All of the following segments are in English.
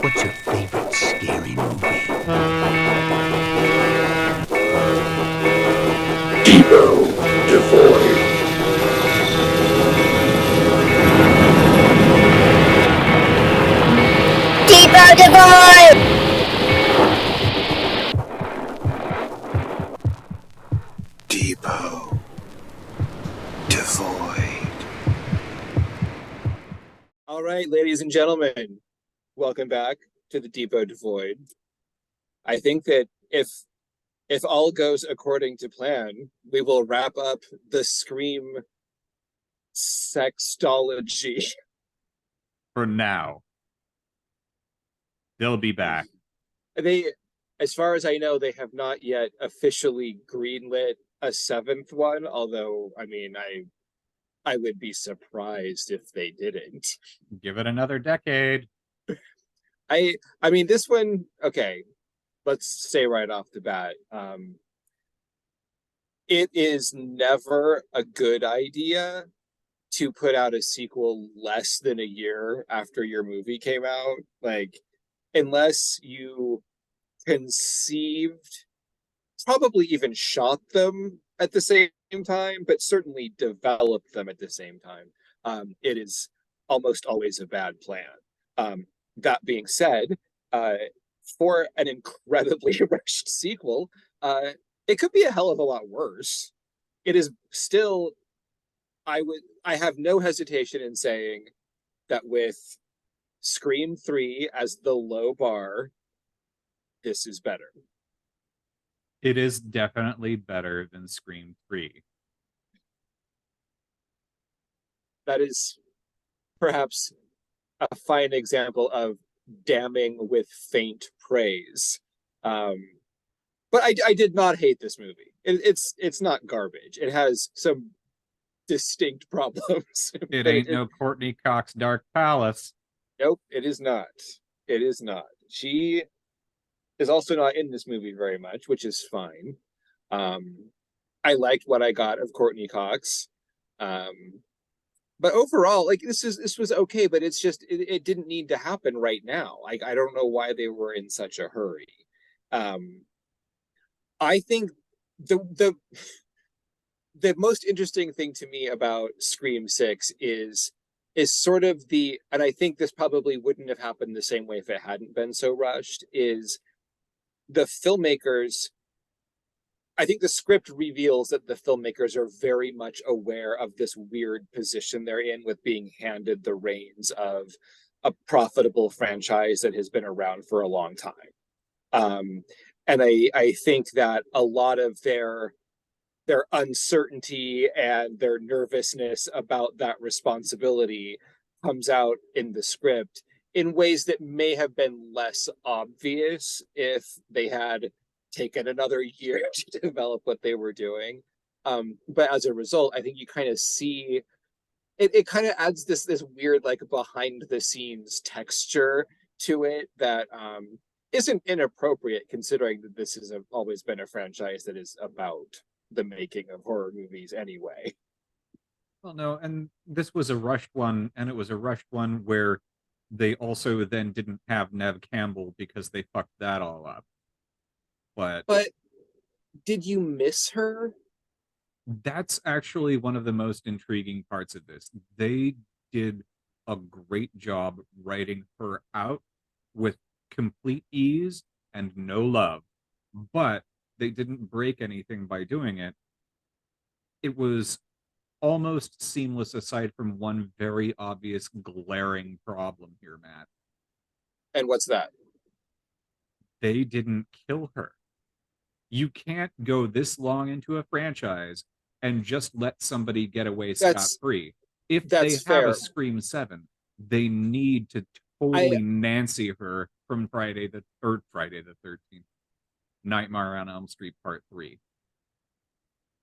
What's your favorite scary movie? Depot Devoid. Depot Devoid! Depot Devoid. All right, ladies and gentlemen, welcome back to the Depot Devoid. I think that if all goes according to plan, we will wrap up the Scream sextology. For now. They'll be back. They, as far as I know, they have not yet officially greenlit a seventh one, although, I mean, I would be surprised if they didn't. Give it another decade. I mean, this one, okay, let's say right off the bat, it is never a good idea to put out a sequel less than a year after your movie came out. Like, unless you conceived, probably even shot them at the same time, but certainly developed them at the same time. It is almost always a bad plan. That being said, for an incredibly rushed sequel, it could be a hell of a lot worse. It is still, I have no hesitation in saying that with Scream 3 as the low bar, this is better. It is definitely better than Scream 3. That is perhaps a fine example of damning with faint praise. But I did not hate this movie. It's not garbage. It has some distinct problems. It ain't no Courtney Cox Dark Palace. Nope, it is not. It is not. She is also not in this movie very much, which is fine. I liked what I got of Courtney Cox. But overall, like this was okay, but it's just it didn't need to happen right now. Like I don't know why they were in such a hurry. I think the most interesting thing to me about Scream 6 is sort of and I think this probably wouldn't have happened the same way if it hadn't been so rushed, is the filmmakers. I think the script reveals that the filmmakers are very much aware of this weird position they're in with being handed the reins of a profitable franchise that has been around for a long time. And I think that a lot of their uncertainty and their nervousness about that responsibility comes out in the script in ways that may have been less obvious if they had taken another year to develop what they were doing. But as a result, I think you kind of see it kind of adds this weird like behind the scenes texture to it that isn't inappropriate, considering that this has always been a franchise that is about the making of horror movies anyway. Well, no, and this was a rushed one, and it was a rushed one where they also then didn't have Nev Campbell because they fucked that all up. But did you miss her? That's actually one of the most intriguing parts of this. They did a great job writing her out with complete ease and no love, but they didn't break anything by doing it. It was almost seamless aside from one very obvious glaring problem here, Matt. And what's that? They didn't kill her. You can't go this long into a franchise and just let somebody get away scot-free. If they have a Scream 7, they need to totally Nancy her from Friday the 13th. Nightmare on Elm Street Part 3.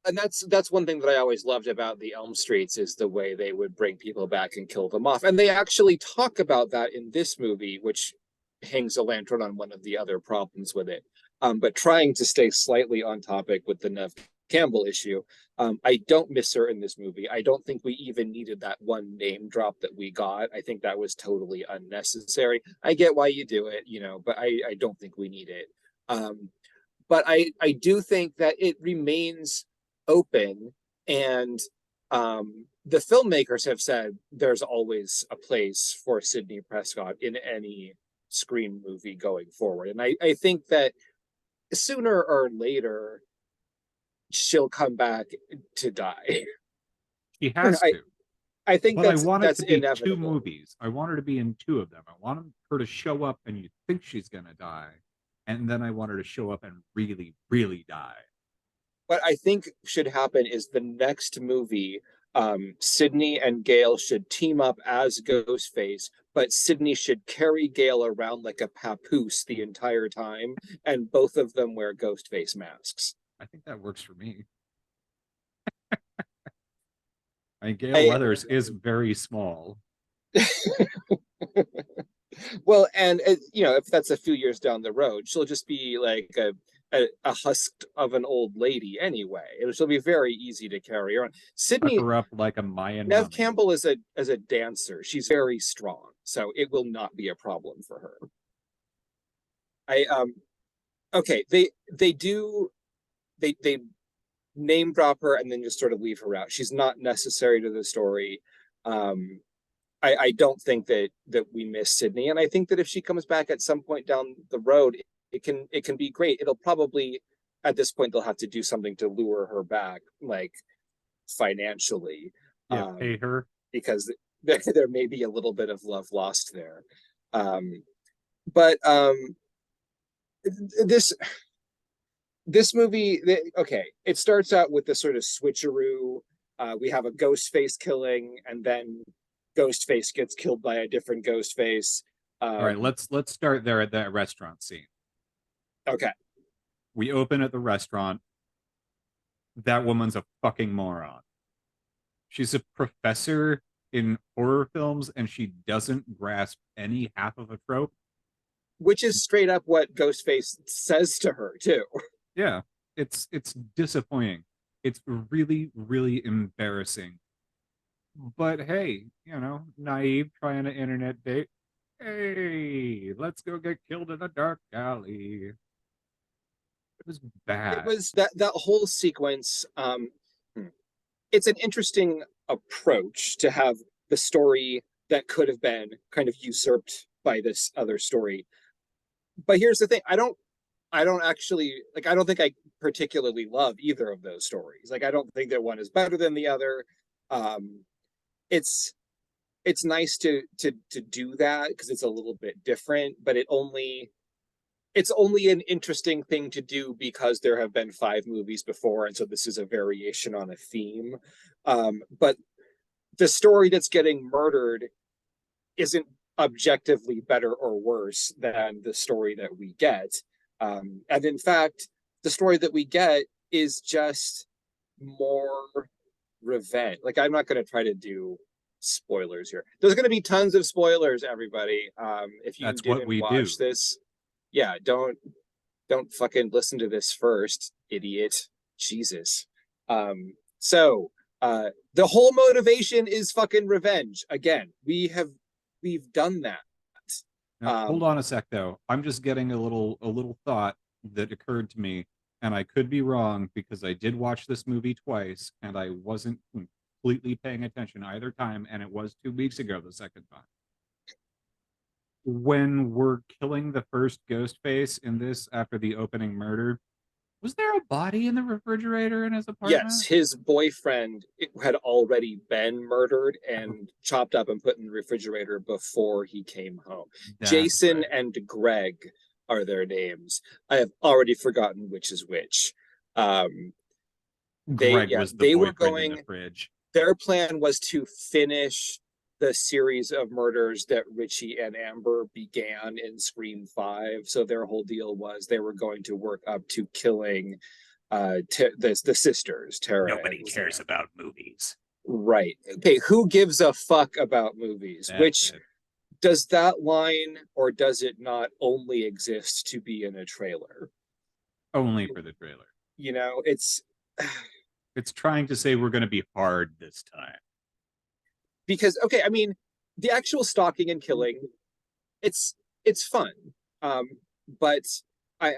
And that's one thing that I always loved about the Elm Streets, is the way they would bring people back and kill them off. And they actually talk about that in this movie, which hangs a lantern on one of the other problems with it. But trying to stay slightly on topic with the Nev Campbell issue. I don't miss her in this movie. I don't think we even needed that one name drop that we got. I think that was totally unnecessary. I get why you do it, but I don't think we need it. But I do think that it remains open, and the filmmakers have said there's always a place for Sidney Prescott in any Scream movie going forward. And I think that sooner or later, she'll come back to die. She has I, to. I think But I that's want it that's to be inevitable. 2 movies. I want her to be in 2 of them. I want her to show up and you think she's gonna die, and then I want her to show up and really, really die. What I think should happen is the next movie, Sydney and Gale should team up as Ghostface, but Sydney should carry Gale around like a papoose the entire time, and both of them wear Ghostface masks. I think that works for me. Gale Weathers is very small. Well, and if that's a few years down the road, she'll just be like a husk of an old lady anyway. She'll be very easy to carry around. Tuck her up like a Mayan Nev mummy. Campbell is a dancer. She's very strong, so it will not be a problem for her. Okay, they name drop her and then just sort of leave her out. She's not necessary to the story. I don't think that we miss Sydney, and I think that if she comes back at some point down the road, it can be great. It'll probably, at this point, they'll have to do something to lure her back, like financially. Pay her, because there may be a little bit of love lost there. But this movie, okay, it starts out with this sort of switcheroo. We have a Ghostface killing, and then Ghostface gets killed by a different Ghostface. all right, let's start there at that restaurant scene. Okay. We open at the restaurant. That woman's a fucking moron. She's a professor in horror films, and she doesn't grasp any half of a trope. Which is straight up what Ghostface says to her, too. Yeah, it's disappointing. It's really, really embarrassing. But hey, naive, trying an internet date. Hey, let's go get killed in a dark alley. It was bad. It was that whole sequence. It's an interesting approach to have the story that could have been kind of usurped by this other story. But here's the thing: I don't actually I don't think I particularly love either of those stories. I don't think that one is better than the other. It's nice to do that because it's a little bit different, but it's only an interesting thing to do because there have been 5 movies before, and so this is a variation on a theme. But the story that's getting murdered isn't objectively better or worse than the story that we get. And in fact, the story that we get is just more revenge. I'm not going to try to do spoilers here. There's going to be tons of spoilers, everybody. If you didn't watch this, yeah, don't fucking listen to this first, idiot. Jesus. So the whole motivation is fucking revenge. Again, we've done that. Now, hold on a sec, though. I'm just getting a little thought that occurred to me, and I could be wrong because I did watch this movie twice, and I wasn't completely paying attention either time, and it was 2 weeks ago the second time. When we're killing the first Ghostface in this after the opening murder, was there a body in the refrigerator in his apartment? Yes, his boyfriend had already been murdered and chopped up and put in the refrigerator before he came home. That's Jason right. And Greg are their names. I have already forgotten which is which. Greg was the boyfriend in the fridge. Their plan was to finish the series of murders that Richie and Amber began in Scream 5. So their whole deal was they were going to work up to killing the sisters. Tara. Nobody cares about movies. Right. Okay, who gives a fuck about movies? Does that line, or does it not only exist to be in a trailer? Only for the trailer. It's trying to say we're going to be hard this time. because okay, I mean, the actual stalking and killing, it's fun. But I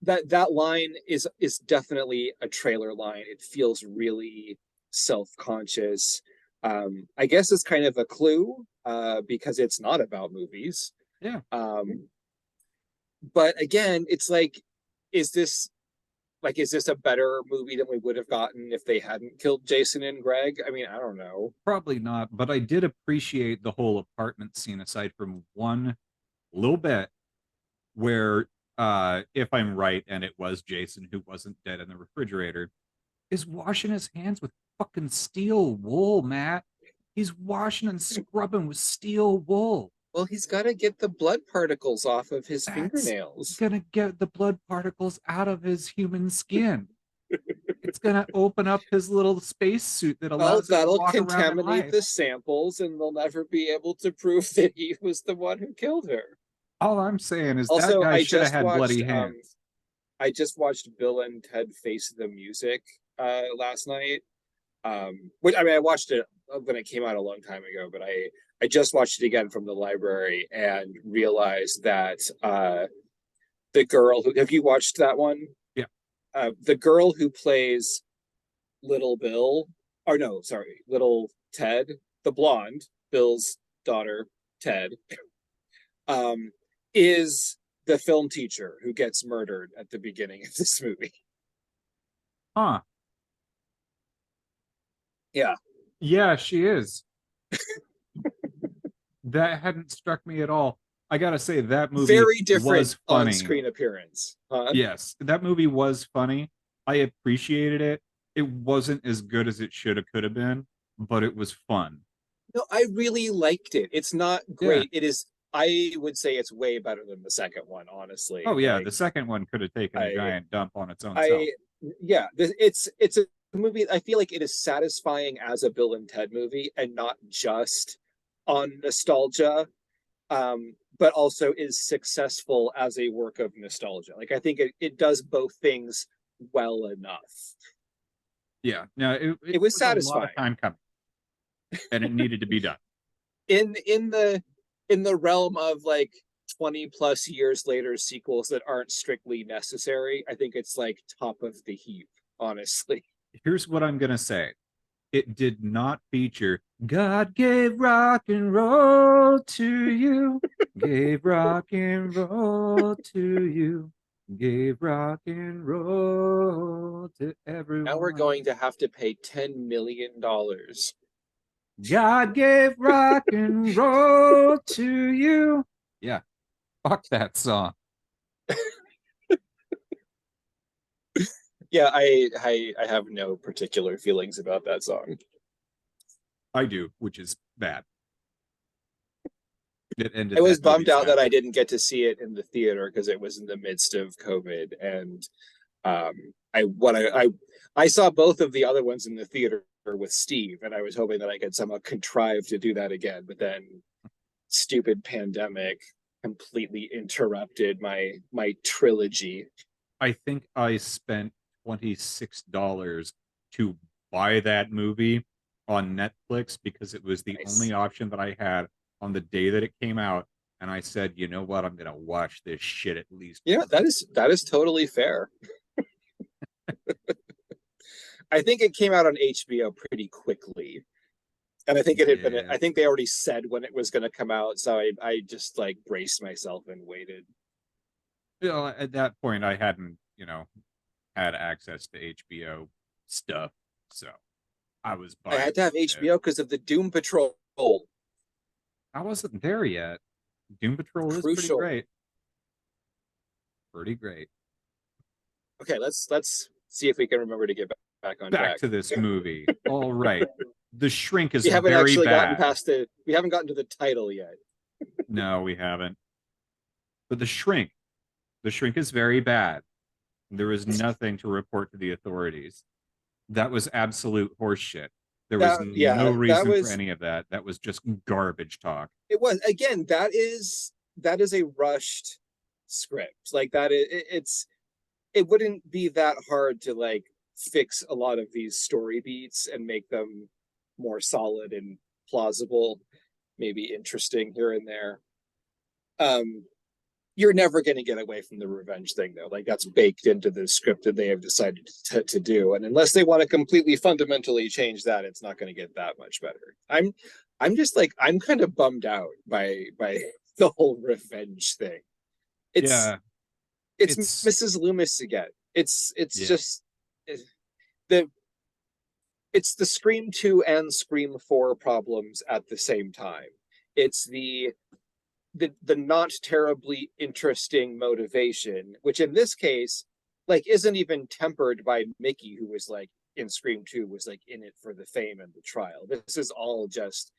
that line is definitely a trailer line. It feels really self-conscious. I guess it's kind of a clue, because it's not about movies. Yeah. But again, it's like, is this is this a better movie than we would have gotten if they hadn't killed Jason and Greg? I mean, I don't know. Probably not, but I did appreciate the whole apartment scene aside from one little bit where if I'm right and it was Jason who wasn't dead in the refrigerator, is washing his hands with fucking steel wool, Matt. He's washing and scrubbing with steel wool. Well, he's got to get the blood particles off of his That's fingernails. gonna get the blood particles out of his human skin. It's gonna open up his little space suit that allows him to that'll walk around in contaminate life. the samples, and they'll never be able to prove that he was the one who killed her. All I'm saying is Also, that guy I should have just had bloody watched, hands. I just watched Bill and Ted Face the Music last night. Which, I mean, I watched it when it came out a long time ago, but I just watched it again from the library and realized that the girl who, have you watched that one? Yeah. The girl who plays Little Bill, or no, sorry, Little Ted, the blonde, Bill's daughter, Ted, is the film teacher who gets murdered at the beginning of this movie. Huh. Yeah. Yeah, she is. That hadn't struck me at all. I gotta say that movie Very different was funny. on-screen appearance. Yes, that movie was funny. I appreciated it. It wasn't as good as it should have could have been, but it was fun. No, I really liked it. It's not great. It is. I would say it's way better than the second one, honestly. Oh yeah, Like, the second one could have taken a giant dump on its own self. it's a movie. I feel like it is satisfying as a Bill and Ted movie, and not just on nostalgia, but also is successful as a work of nostalgia. Like, I think it does both things well enough. Yeah, no, It was a lot satisfying. of time coming, and it needed to be done. In the realm of like 20 plus years later sequels that aren't strictly necessary, I think it's like top of the heap, honestly. Here's what I'm gonna say. It did not feature God gave rock and roll to you, gave rock and roll to you, gave rock and roll to everyone. Now we're going to have to pay $10 million. God gave rock and roll to you. Yeah, fuck that song. Yeah, I have no particular feelings about that song. I do, which is bad. It ended. I was bummed out that I didn't get to see it in the theater because it was in the midst of COVID, and I saw both of the other ones in the theater with Steve, and I was hoping that I could somehow contrive to do that again, but then stupid pandemic completely interrupted my trilogy. I think I spent $26 to buy that movie on Netflix because it was the only option that I had on the day that it came out, and I said, you know what, I'm gonna watch this shit at least. Yeah, that is totally fair. I think it came out on HBO pretty quickly, and I think it had been. I think they already said when it was going to come out, so I just like braced myself and waited. You know, at that point, I hadn't had access to HBO stuff, so I was. I had to have HBO because of the Doom Patrol. I wasn't there yet. Doom Patrol is pretty great. Pretty great. Okay, let's see if we can remember to get back on track. Back to this movie. All right. The Shrink is we haven't very actually bad. gotten past we haven't gotten to the title yet. No, we haven't. But The Shrink is very bad. There is nothing to report to the authorities. That was absolute horseshit. There was no reason for any of that. That was just garbage talk. It was, again, that is a rushed script. Like, that is, it wouldn't be that hard to like fix a lot of these story beats and make them more solid and plausible, maybe interesting here and there. You're never going to get away from the revenge thing, though. Like, that's baked into the script that they have decided to do, and unless they want to completely fundamentally change that, it's not going to get that much better. I'm just like, I'm kind of bummed out by the whole revenge thing. It's Mrs. Loomis again. It's just it's the Scream 2 and Scream 4 problems at the same time. It's the not terribly interesting motivation, which in this case, like, isn't even tempered by Mickey, who was like in Scream 2 was like in it for the fame and the trial. This is all just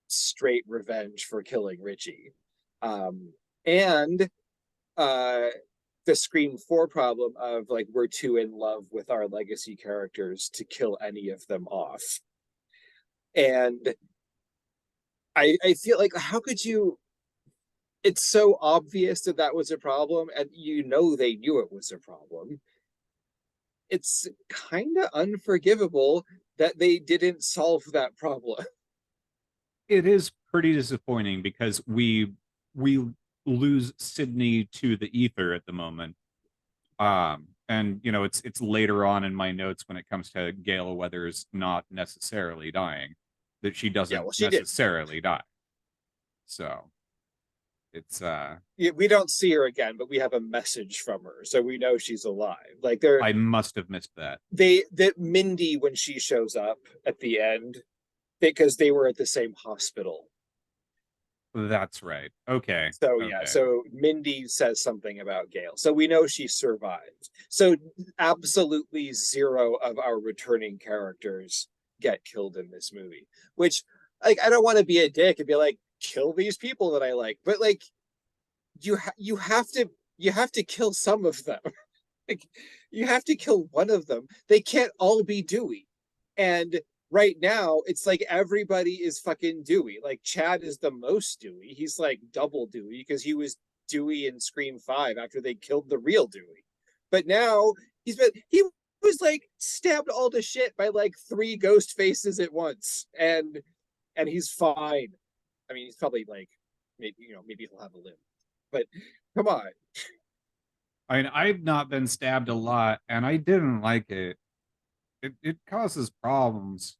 straight revenge for killing Richie. And the Scream 4 problem of like, we're too in love with our legacy characters to kill any of them off. And I feel like, how could you? It's so obvious that that was a problem, and you know they knew it was a problem. It's kind of unforgivable that they didn't solve that problem. It is pretty disappointing because we lose Sydney to the ether at the moment. And you know, it's later on in my notes when it comes to Gale Weathers not necessarily dying, that she doesn't necessarily die. So it's we don't see her again, but we have a message from her, so we know she's alive. Like, I must have missed that. That Mindy, when she shows up at the end, because they were at the same hospital. That's right. Okay. So okay. Yeah, so Mindy says something about Gale, so we know she survived. So absolutely zero of our returning characters get killed in this movie, which, like, I don't want to be a dick and be like, kill these people that I like, but like, you have to kill some of them. Like, you have to kill one of them. They can't all be Dewey. And right now, it's like everybody is fucking Dewey. Like, Chad is the most Dewey. He's like double Dewey because he was Dewey in Scream 5 after they killed the real Dewey. But now he was like stabbed all to shit by like 3 ghost faces at once, and he's fine. I mean, he's probably like, maybe he'll have a limb, but come on. I mean, I've not been stabbed a lot, and I didn't like it. It causes problems.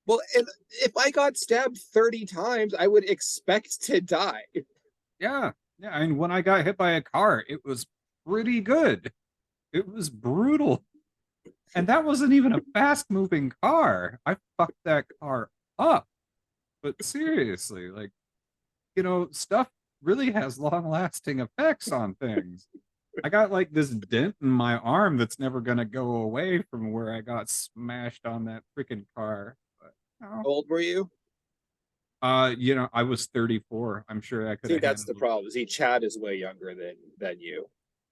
Well, if I got stabbed 30 times, I would expect to die. Yeah. And when I got hit by a car, it was pretty good. It was brutal. And that wasn't even a fast-moving car. I fucked that car up. But seriously, like, you know, stuff really has long-lasting effects on things. I got like this dent in my arm that's never gonna go away from where I got smashed on that freaking car. But, you know. How old were you? You know, I was 34. I'm sure I could. See, that's the problem. See, Chad is way younger than you.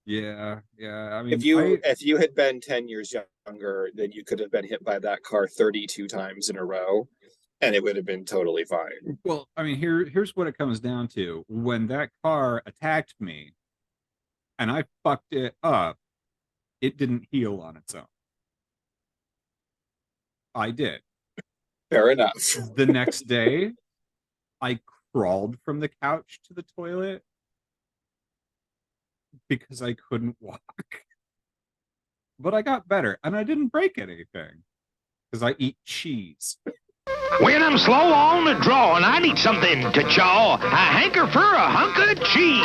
Yeah. I mean, if you had been 10 years younger, then you could have been hit by that car 32 times in a row, and it would have been totally fine. Well, I mean, here's what it comes down to. When that car attacked me and I fucked it up, it didn't heal on its own. I did. Fair enough. The next day, I crawled from the couch to the toilet because I couldn't walk. But I got better, and I didn't break anything because I eat cheese. When I'm slow on the draw and I need something to chaw, I hanker for a hunk of cheese.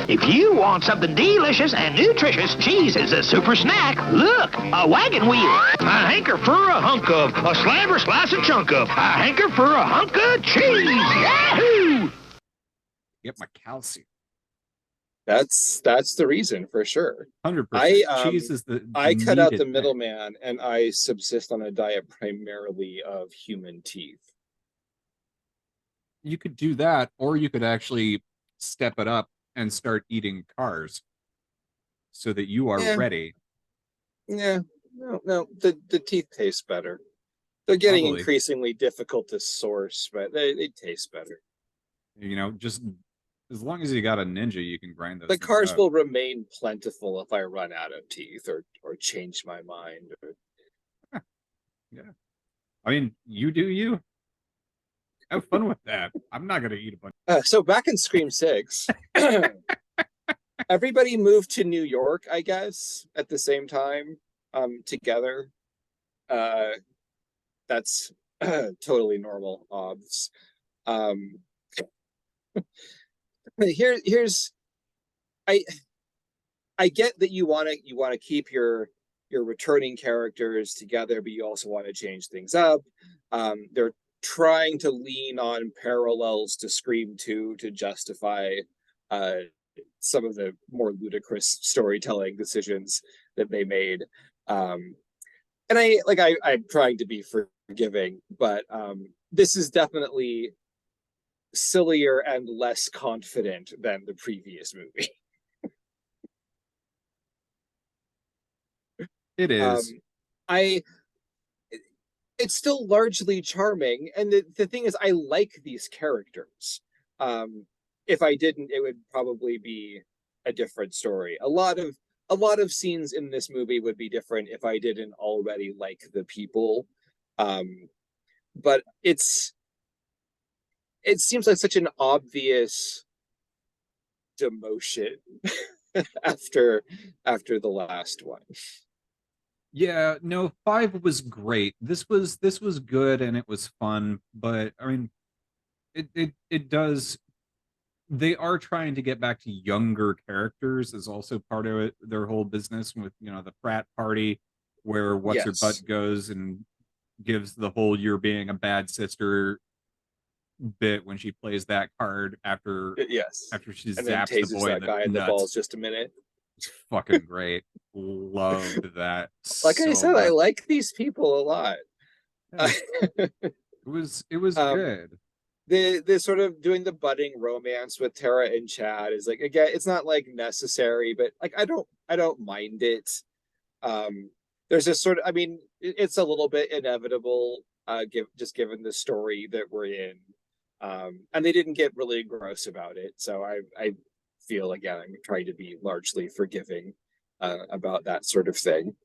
If you want something delicious and nutritious, cheese is a super snack. Look, a wagon wheel. I hanker for a hunk of, a sliver, slice, a chunk of. I hanker for a hunk of cheese. Yahoo! Get my calcium. That's the reason for sure. 100%. Cheese is I cut out the thing. middleman, and I subsist on a diet primarily of human teeth. You could do that, or you could actually step it up and start eating cars so that you are ready. Yeah, no, the teeth taste better. They're getting increasingly difficult to source, but they taste better. You know, just As long as you got a ninja, you can grind those. The things cars up. will remain plentiful if I run out of teeth or change my mind. Yeah. I mean, you do you. Have fun with that. I'm not gonna eat a bunch. So back in Scream 6, everybody moved to New York, I guess, at the same time, together. That's totally normal, obs. Here's I get that you want to keep your returning characters together, but you also want to change things up. They're trying to lean on parallels to Scream 2 to justify some of the more ludicrous storytelling decisions that they made. And I'm trying to be forgiving, but this is definitely sillier and less confident than the previous movie. It is. It's still largely charming, and the thing is, I like these characters. If I didn't, it would probably be a different story. A lot of scenes in this movie would be different if I didn't already like the people. But it seems like such an obvious demotion after the last one. Yeah, no, 5 was great. This was good and it was fun, but I mean it does they are trying to get back to younger characters is also part of it, their whole business with, the frat party where what's her butt Yes. goes and gives the whole "you're being a bad sister" bit when she plays that card after Yes. she And then zaps the tases boy in that guy in the nuts. balls just a minute. It's fucking great. Loved that. Like I so said, I much. like these people a lot. Yeah, it was good. The sort of doing the budding romance with Tara and Chad is like, again, it's not like necessary, but like I don't mind it. There's this sort of, I mean, it's a little bit inevitable, given the story that we're in. And they didn't get really gross about it, so I feel, again, I'm trying to be largely forgiving about that sort of thing.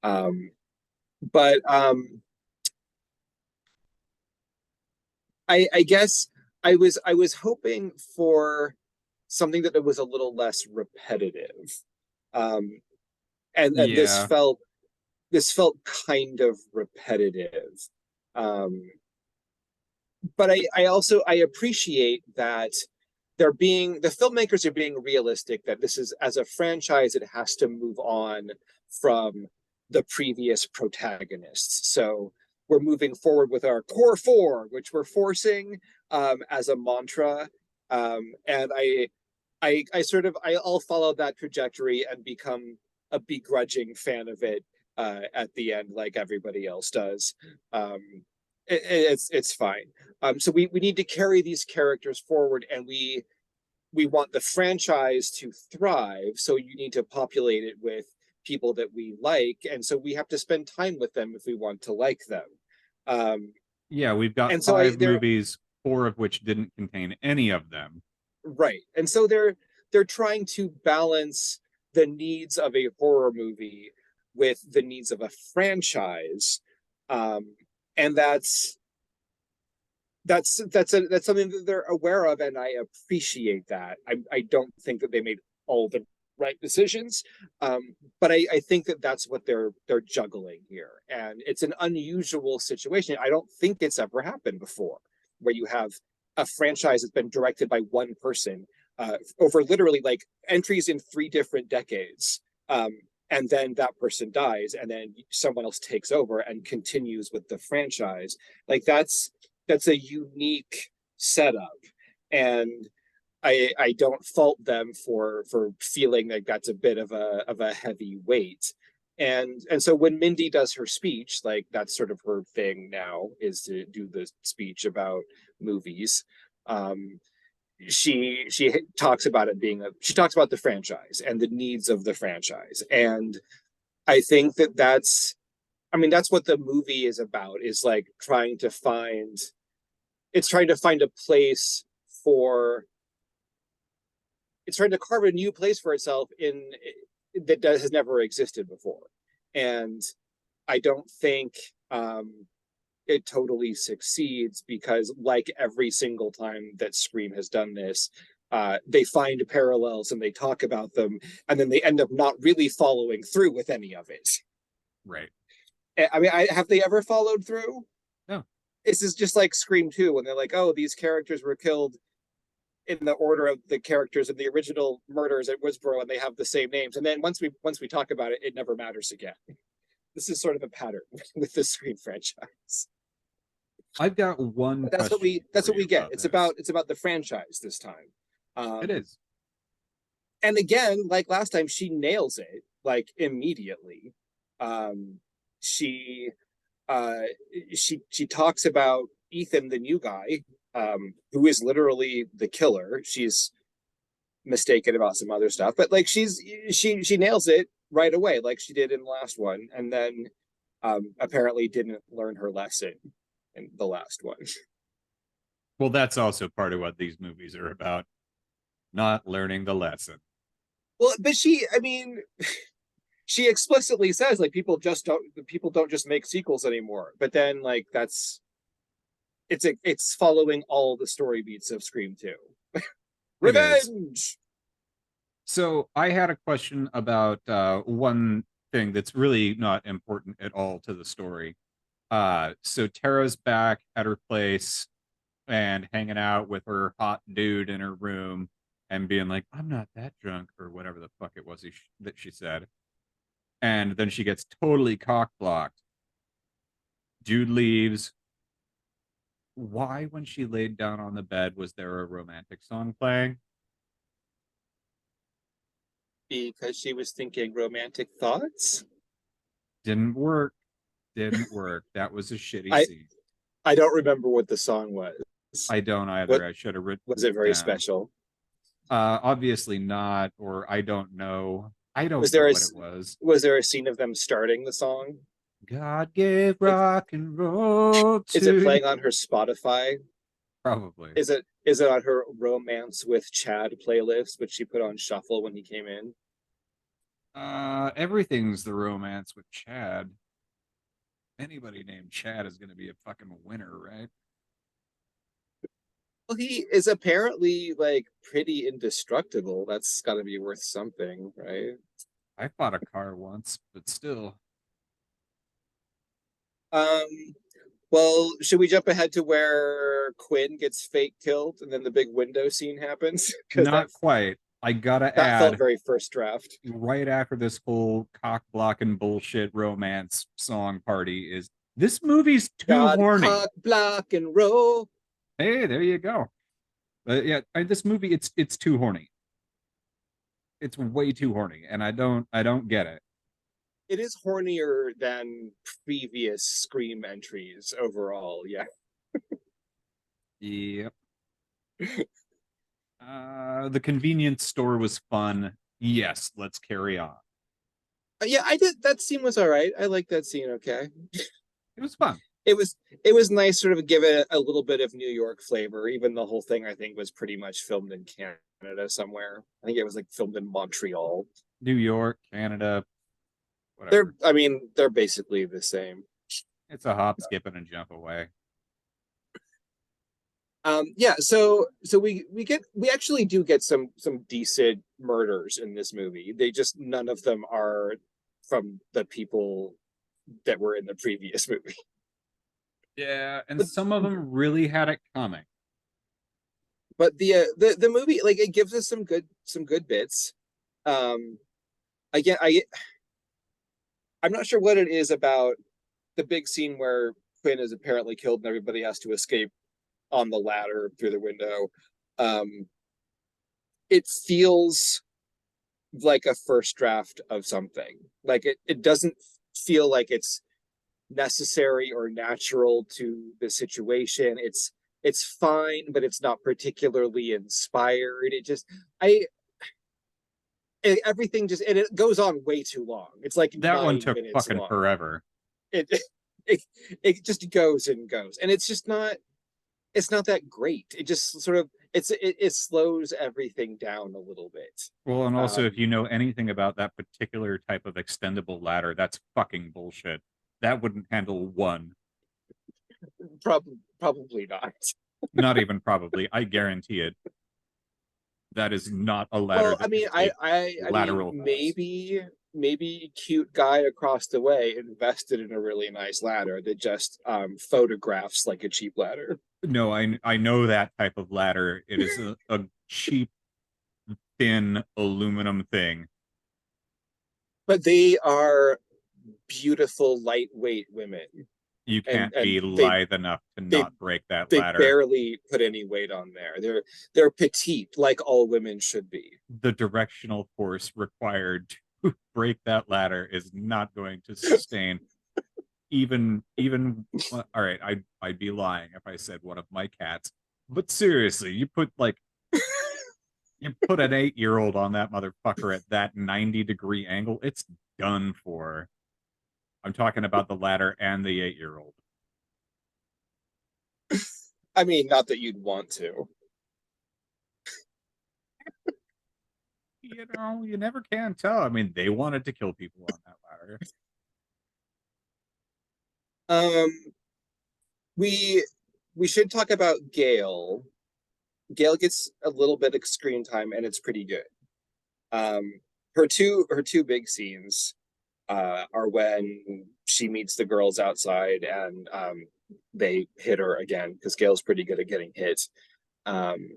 But I guess I was hoping for something that was a little less repetitive. And Yeah. this felt kind of repetitive. But I appreciate that the filmmakers are being realistic that this is, as a franchise, it has to move on from the previous protagonists. So we're moving forward with our core four, which we're forcing as a mantra. And I'll follow that trajectory and become a begrudging fan of it at the end, like everybody else does. It's fine. So we need to carry these characters forward, and we want the franchise to thrive. So you need to populate it with people that we like, and so we have to spend time with them if we want to like them. Yeah, we've got And so 5 movies, 4 of which didn't contain any of them. Right, and so they're trying to balance the needs of a horror movie with the needs of a franchise. And that's something that they're aware of, and I appreciate that. I don't think that they made all the right decisions, but I think that that's what they're juggling here, and it's an unusual situation. I don't think it's ever happened before, where you have a franchise that's been directed by one person over literally like entries in 3 different decades. And then that person dies, and then someone else takes over and continues with the franchise. Like that's a unique setup, and I don't fault them for feeling like that's a bit of a heavy weight. And so when Mindy does her speech, like that's sort of her thing now, is to do the speech about movies. She talks about it being she talks about the franchise and the needs of the franchise, and I think that that's what the movie is about, is like trying to find a place for it's trying to carve a new place for itself in that has never existed before. And I don't think it totally succeeds because, like every single time that Scream has done this, they find parallels and they talk about them, and then they end up not really following through with any of it. Right. I mean, have they ever followed through? No. This is just like Scream 2 when they're like, oh, these characters were killed in the order of the characters in the original murders at Woodsboro, and they have the same names. And then once we talk about it, it never matters again. This is sort of a pattern with the Scream franchise. I've got one. But that's what we get. It's about the franchise this time. It is. And again, like last time, she nails it like immediately. She talks about Ethan, the new guy, who is literally the killer. She's mistaken about some other stuff, but like she nails it right away, like she did in the last one, and then apparently didn't learn her lesson in the last one. Well, that's also part of what these movies are about. Not learning the lesson. Well, but she she explicitly says like people don't just make sequels anymore. But then like it's following all the story beats of Scream 2. Revenge. So I had a question about one thing that's really not important at all to the story. So Tara's back at her place and hanging out with her hot dude in her room and being like, I'm not that drunk, or whatever the fuck it was that she said. And then she gets totally cock-blocked. Dude leaves. Why, when she laid down on the bed, was there a romantic song playing? Because she was thinking romantic thoughts. Didn't work. That was a shitty scene. I don't remember what the song was. I don't either. I should have written. Was it very down. special? Obviously not, or I don't know. I don't know what it was. Was there a scene of them starting the song? God gave rock and roll to... Is it playing on her Spotify? Probably. Is it on her Romance with Chad playlist, which she put on shuffle when he came in? Everything's the Romance with Chad. Anybody named Chad is going to be a fucking winner, right? Well, he is apparently like pretty indestructible. That's got to be worth something, right? I bought a car once, but still. Well, should we jump ahead to where Quinn gets fake killed and then the big window scene happens? Not quite. I gotta add. That felt very first draft. Right after this whole cock blocking bullshit romance song party is this movie's too horny. Cock block and roll. Hey, there you go. Yeah, this movie it's too horny. It's way too horny, and I don't get it. It is hornier than previous Scream entries overall. Yeah. Yep. The convenience store was fun. Yes, let's carry on. Yeah, I did. That scene was all right. I like that scene. Okay. It was fun. It was nice, sort of give it a little bit of New York flavor. Even the whole thing, I think, was pretty much filmed in Canada somewhere. I think it was like filmed in Montreal. New York, Canada. Whatever. They're basically the same. It's a hop, skip, and a jump away. Yeah, so we actually do get some decent murders in this movie. They just, none of them are from the people that were in the previous movie. Yeah, and some of them really had it coming. But the movie, like, it gives us some good bits. Again, I'm not sure what it is about the big scene where Quinn is apparently killed and everybody has to escape on the ladder through the window. It feels like a first draft of something. Like it doesn't feel like it's necessary or natural to the situation. It's fine, but it's not particularly inspired. Everything just, and it goes on way too long. It's like that one took fucking long. Forever. It just goes and goes, and it's not that great. It just sort of, it slows everything down a little bit. Well, and also, if Um, you know anything about that particular type of extendable ladder, that's fucking bullshit. That wouldn't handle one. Probably not. Not even probably. I guarantee it. That is not a ladder Well, I that mean, can take I lateral mean, force. maybe cute guy across the way invested in a really nice ladder that just photographs like a cheap ladder. No, I know that type of ladder. It is a cheap, thin aluminum thing. But they are beautiful, lightweight women, You and can't be they lithe enough to they not break that they ladder. barely put any weight on there. They're petite, like all women should be. The directional force required to break that ladder is not going to sustain even well, all right, I'd be lying if I said one of my cats. But seriously, you put an 8-year-old on that motherfucker at that 90-degree angle, it's done for. I'm talking about the ladder and the 8-year-old. I mean, not that you'd want to. You know, you never can tell. I mean, they wanted to kill people on that ladder. Um, we we should talk about Gale. Gale gets a little bit of screen time, and it's pretty good. Her two big scenes are when she meets the girls outside, and they hit her again because Gale's pretty good at getting hit. Um,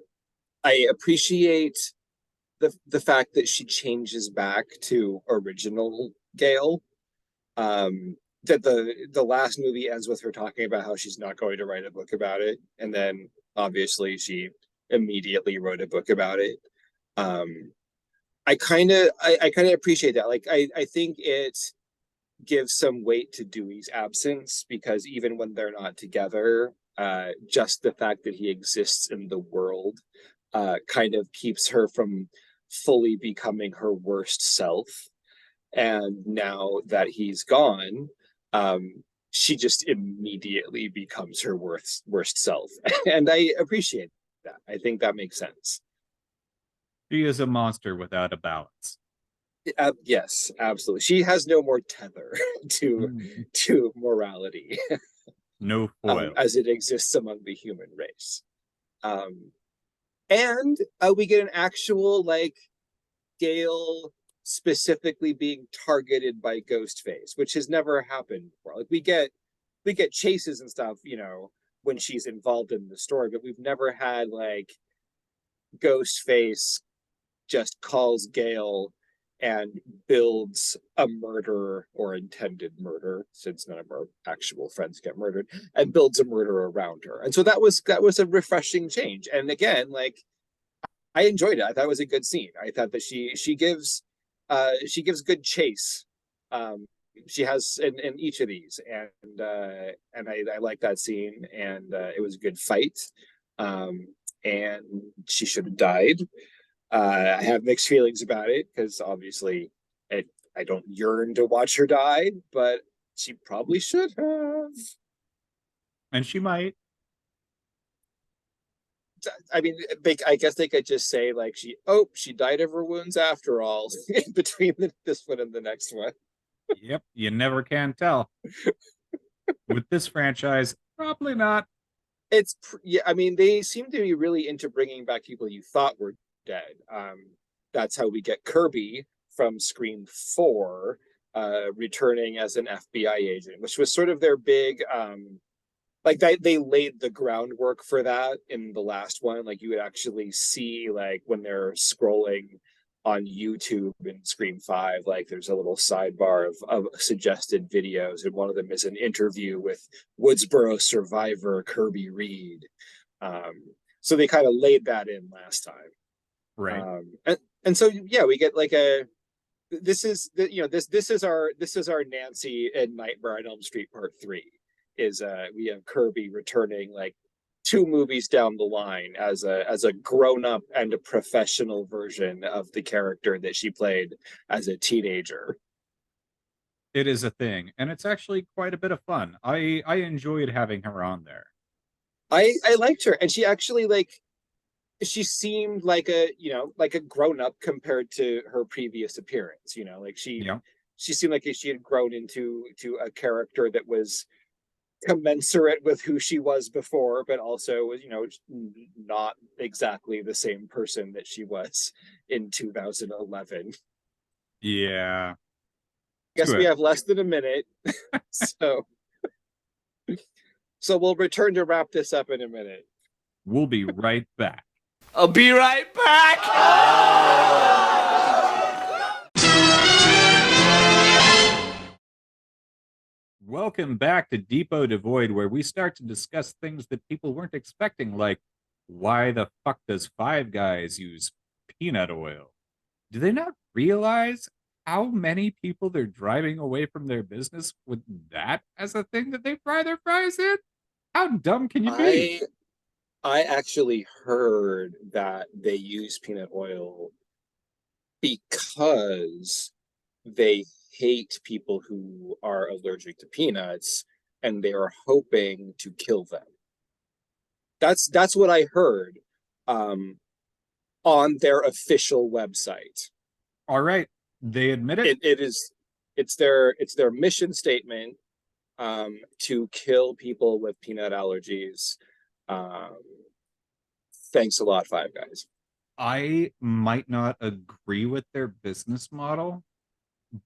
I appreciate the fact that she changes back to original Gale. That the last movie ends with her talking about how she's not going to write a book about it, and then obviously she immediately wrote a book about it. I kind of appreciate that. Like I think it gives some weight to Dewey's absence, because even when they're not together, just the fact that he exists in the world kind of keeps her from fully becoming her worst self. And now that he's gone, she just immediately becomes her worst self. And I appreciate that. I think that makes sense. She is a monster without a balance. Yes, absolutely. She has no more tether to Mm. to morality No foil. as it exists among the human race. Um, and we get an actual like Gale specifically being targeted by Ghostface, which has never happened before. Like we get chases and stuff, when she's involved in the story, but we've never had like Ghostface just calls Gale and builds a murder or intended murder, since none of our actual friends get murdered, and builds a murder around her. And so that was a refreshing change. And again, like I enjoyed it. I thought it was a good scene. I thought that she gives good chase. She has in each of these, and I like that scene, and it was a good fight. And she should have died. I have mixed feelings about it because obviously I don't yearn to watch her die, but she probably should have. And she might. I mean, I guess they could just say like she died of her wounds after all in between this one and the next one. Yep, you never can tell. With this franchise, probably not. Yeah, I mean, they seem to be really into bringing back people you thought were dead. That's how we get Kirby from Scream 4 returning as an FBI agent, which was sort of their big like they laid the groundwork for that in the last one. Like you would actually see like when they're scrolling on YouTube in Scream 5, like there's a little sidebar of suggested videos, and one of them is an interview with Woodsboro survivor Kirby Reed. So they kind of laid that in last time. Right. And so yeah, we get like this is our Nancy and Nightmare on Elm Street Part 3. Is we have Kirby returning like 2 movies down the line as a grown-up and a professional version of the character that she played as a teenager. It is a thing, and it's actually quite a bit of fun. I enjoyed having her on there. I liked her, and she actually like she seemed like a, you know, like a grown up compared to her previous appearance, you know, like Yeah. she seemed like she had grown into a character that was commensurate with who she was before, but also was, you know, not exactly the same person that she was in 2011. Yeah. Guess To we it. have less than a minute, so we'll return to wrap this up in a minute. We'll be right back. I'll be right back. Welcome back to Depot Devoid, where we start to discuss things that people weren't expecting, like why the fuck does Five Guys use peanut oil? Do they not realize how many people they're driving away from their business with that as a thing that they fry their fries in? How dumb can you be? I actually heard that they use peanut oil because they hate people who are allergic to peanuts and they are hoping to kill them. That's what I heard on their official website. All right, they admit it. It's their mission statement to kill people with peanut allergies. Thanks a lot, Five Guys. I might not agree with their business model,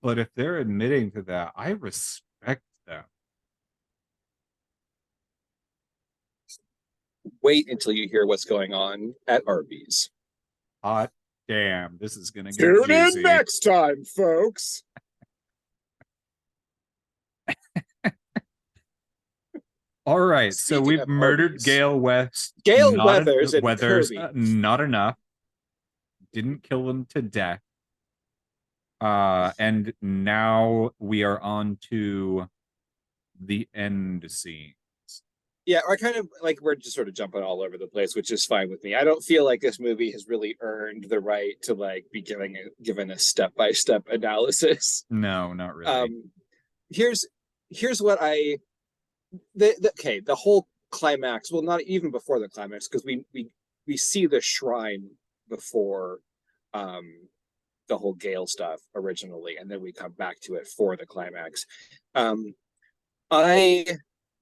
but if they're admitting to that, I respect them. Wait until you hear what's going on at Arby's. Hot damn, this is gonna get Tune juicy. in next time, folks. All right, so Speaking we've of murdered Arby's. Gail West. Gail Not Weathers and Weathers, Kirby. not enough. Didn't kill him to death. And now we are on to the end scene. Yeah, I kind of like we're just sort of jumping all over the place, which is fine with me. I don't feel like this movie has really earned the right to like be given a step-by-step analysis. No, not really. Here's what the whole climax, well, not even before the climax, because we see the shrine before the whole Gale stuff originally, and then we come back to it for the climax.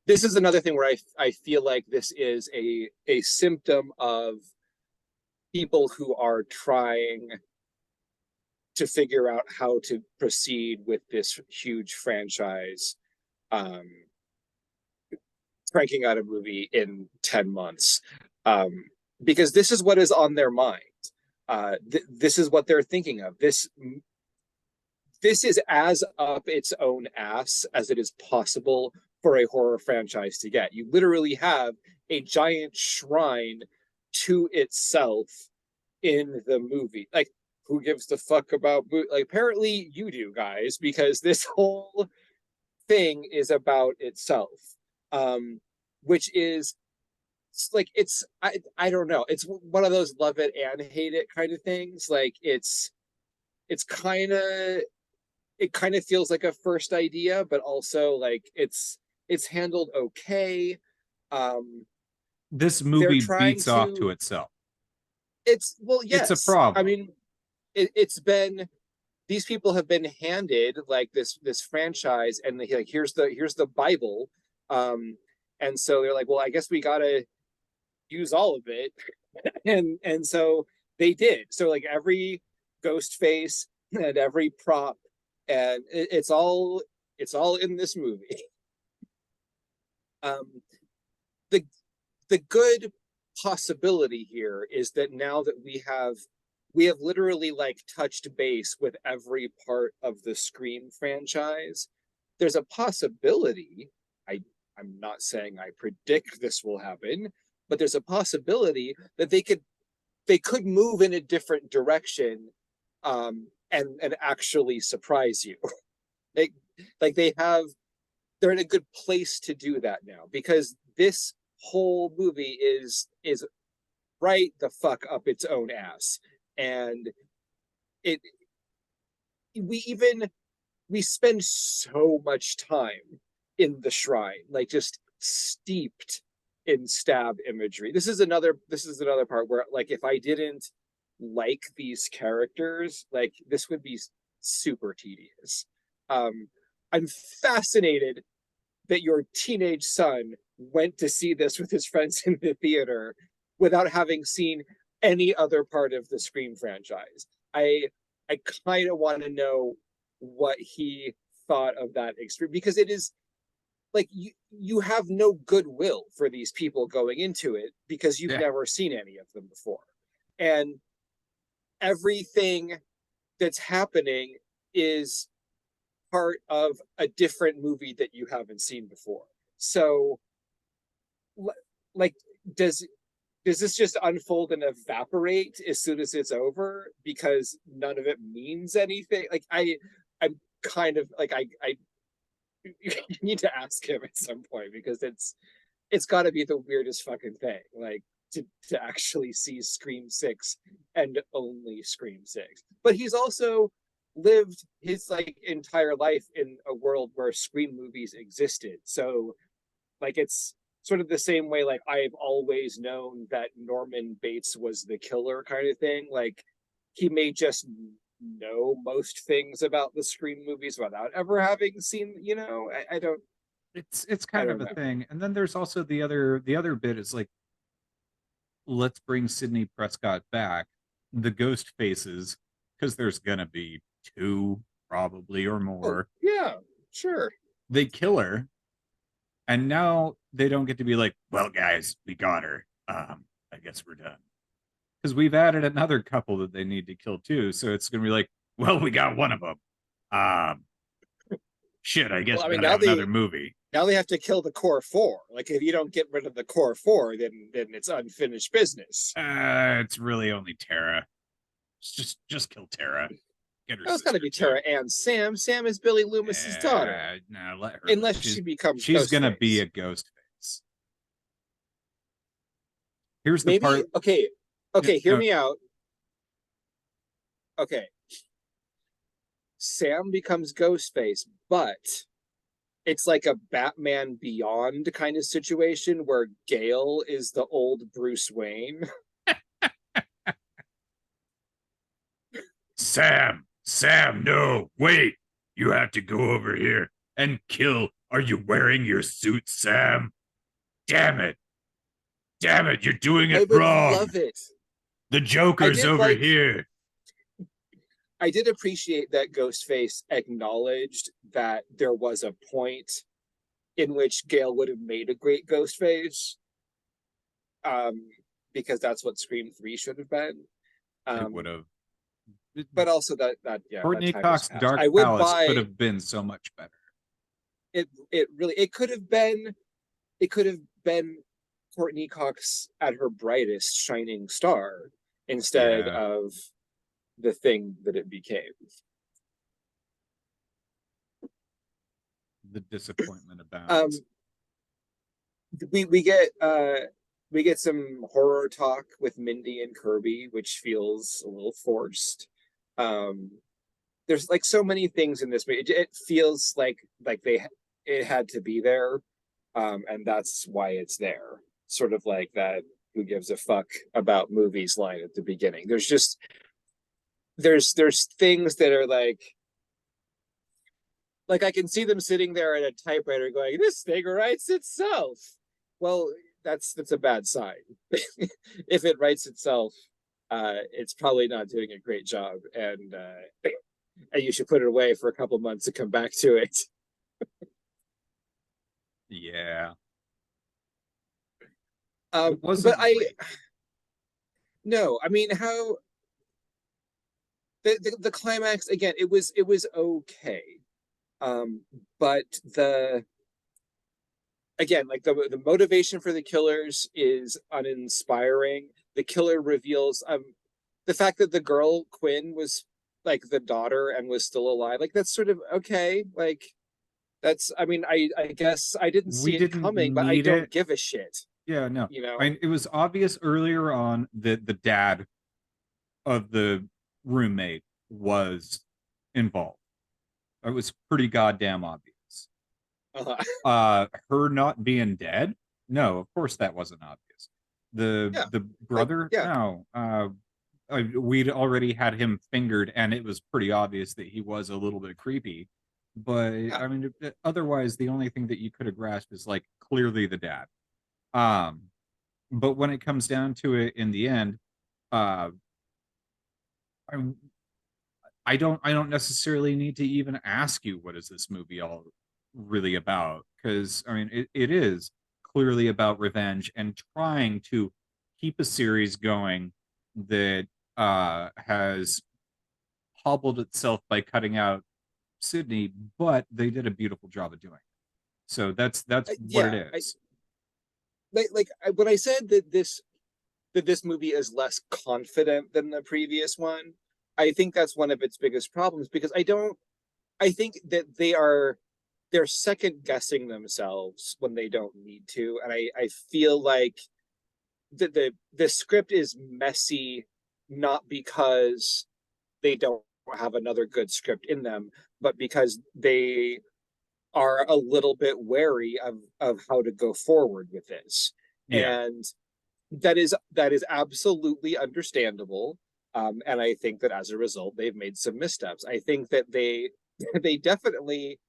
This is another thing where I feel like this is a symptom of people who are trying to figure out how to proceed with this huge franchise, cranking out a movie in 10 months, because this is what is on their mind. This is what they're thinking of. This is as up its own ass as it is possible for a horror franchise to get. You literally have a giant shrine to itself in the movie. Like, who gives the fuck about, like, apparently you do, guys, because this whole thing is about itself, which is like, it's I don't know, it's one of those love it and hate it kind of things. Like, it's kind of, it kind of feels like a first idea, but also like it's handled okay. This movie beats off to itself. It's, well, yes, it's a problem. I mean, it's been, these people have been handed like this franchise, and like, here's the Bible, and so they're like, well, I guess we gotta use all of it, and so they did. So like every ghost face and every prop, and it's all in this movie. The good possibility here is that now that we have literally like touched base with every part of the Scream franchise, there's a possibility, I'm not saying I predict this will happen, but there's a possibility that they could move in a different direction, and actually surprise you. They're in a good place to do that now, because this whole movie is right the fuck up its own ass. And we spend so much time in the shrine, like just steeped in stab imagery. This is another part where, like, if I didn't like these characters, like, this would be super tedious. I'm fascinated that your teenage son went to see this with his friends in the theater without having seen any other part of the Scream franchise. I kind of want to know what he thought of that experience, because it is like you have no goodwill for these people going into it because you've never seen any of them before, and everything that's happening is part of a different movie that you haven't seen before. So, like, does this just unfold and evaporate as soon as it's over because none of it means anything? Like, I'm kind of like, I you need to ask him at some point, because it's got to be the weirdest fucking thing, like, to actually see Scream 6 and only Scream 6. But he's also lived his like entire life in a world where Scream movies existed. So, like, it's sort of the same way, like, I've always known that Norman Bates was the killer kind of thing. Like, he may just know most things about the Scream movies without ever having seen, I don't. It's kind of a thing. And then there's also the other bit is like, let's bring Sidney Prescott back, the ghost faces, because there's gonna be 2 probably or more. Oh, yeah, sure. They kill her, and now they don't get to be like, well, guys, we got her. I guess we're done. Because we've added another couple that they need to kill too. So it's gonna be like, well, we got one of them. Shit, I guess we gotta have another movie. Now they have to kill the core 4. Like, if you don't get rid of the core 4, then it's unfinished business. It's really only Tara. Just kill Tara. It's got to be Tara and Sam. Sam is Billy Loomis's daughter. No, let her. Unless she becomes. She's gonna be a ghost face. Here's the part. Okay, hear me out. Okay, Sam becomes Ghostface, but it's like a Batman Beyond kind of situation where Gale is the old Bruce Wayne. Sam, no, wait. You have to go over here and kill. Are you wearing your suit, Sam? Damn it, you're doing it wrong. I love it. The Joker's over here. I did appreciate that Ghostface acknowledged that there was a point in which Gale would have made a great Ghostface, because that's what Scream 3 should have been. It would have. But also that Courtney Cox's Dark Palace could have been so much better. It could have been Courtney Cox at her brightest shining star instead of the thing that it became. The disappointment about we get some horror talk with Mindy and Kirby, which feels a little forced. There's like so many things in this movie. It feels like it had to be there, and that's why it's there. Sort of like that "who gives a fuck about movies" line at the beginning. There's things that are like I can see them sitting there at a typewriter going, "This thing writes itself." Well, that's a bad sign. If it writes itself, it's probably not doing a great job, and you should put it away for a couple months to come back to it. Yeah. But no, I mean, how the climax again, it was okay, but the motivation for the killers is uninspiring. The killer reveals the fact that the girl Quinn was like the daughter and was still alive, like that's sort of okay. Like that's, I mean, I guess I didn't see it coming, but I don't give a shit. Yeah, no. I mean, it was obvious earlier on that the dad of the roommate was involved. It was pretty goddamn obvious. Her not being dead No, of course that wasn't obvious. Yeah, The brother, yeah. no. We'd already had him fingered, and it was pretty obvious that he was a little bit creepy. But Yeah. I mean, otherwise, the only thing that you could have grasped is like clearly the dad. Um, but when it comes down to it, in the end, uh, I, I don't necessarily need to even ask you what is this movie all really about, because I mean, it is clearly about revenge and trying to keep a series going that has hobbled itself by cutting out Sydney, but they did a beautiful job of doing it. So that's what it Yeah. is. When I said that this movie is less confident than the previous one, I think that's one of its biggest problems, because I think that they're second guessing themselves when they don't need to. And I feel like the script is messy, not because they don't have another good script in them, but because they are a little bit wary of how to go forward with this. Yeah, And that is absolutely understandable. And I think that as a result, they've made some missteps. I think that they definitely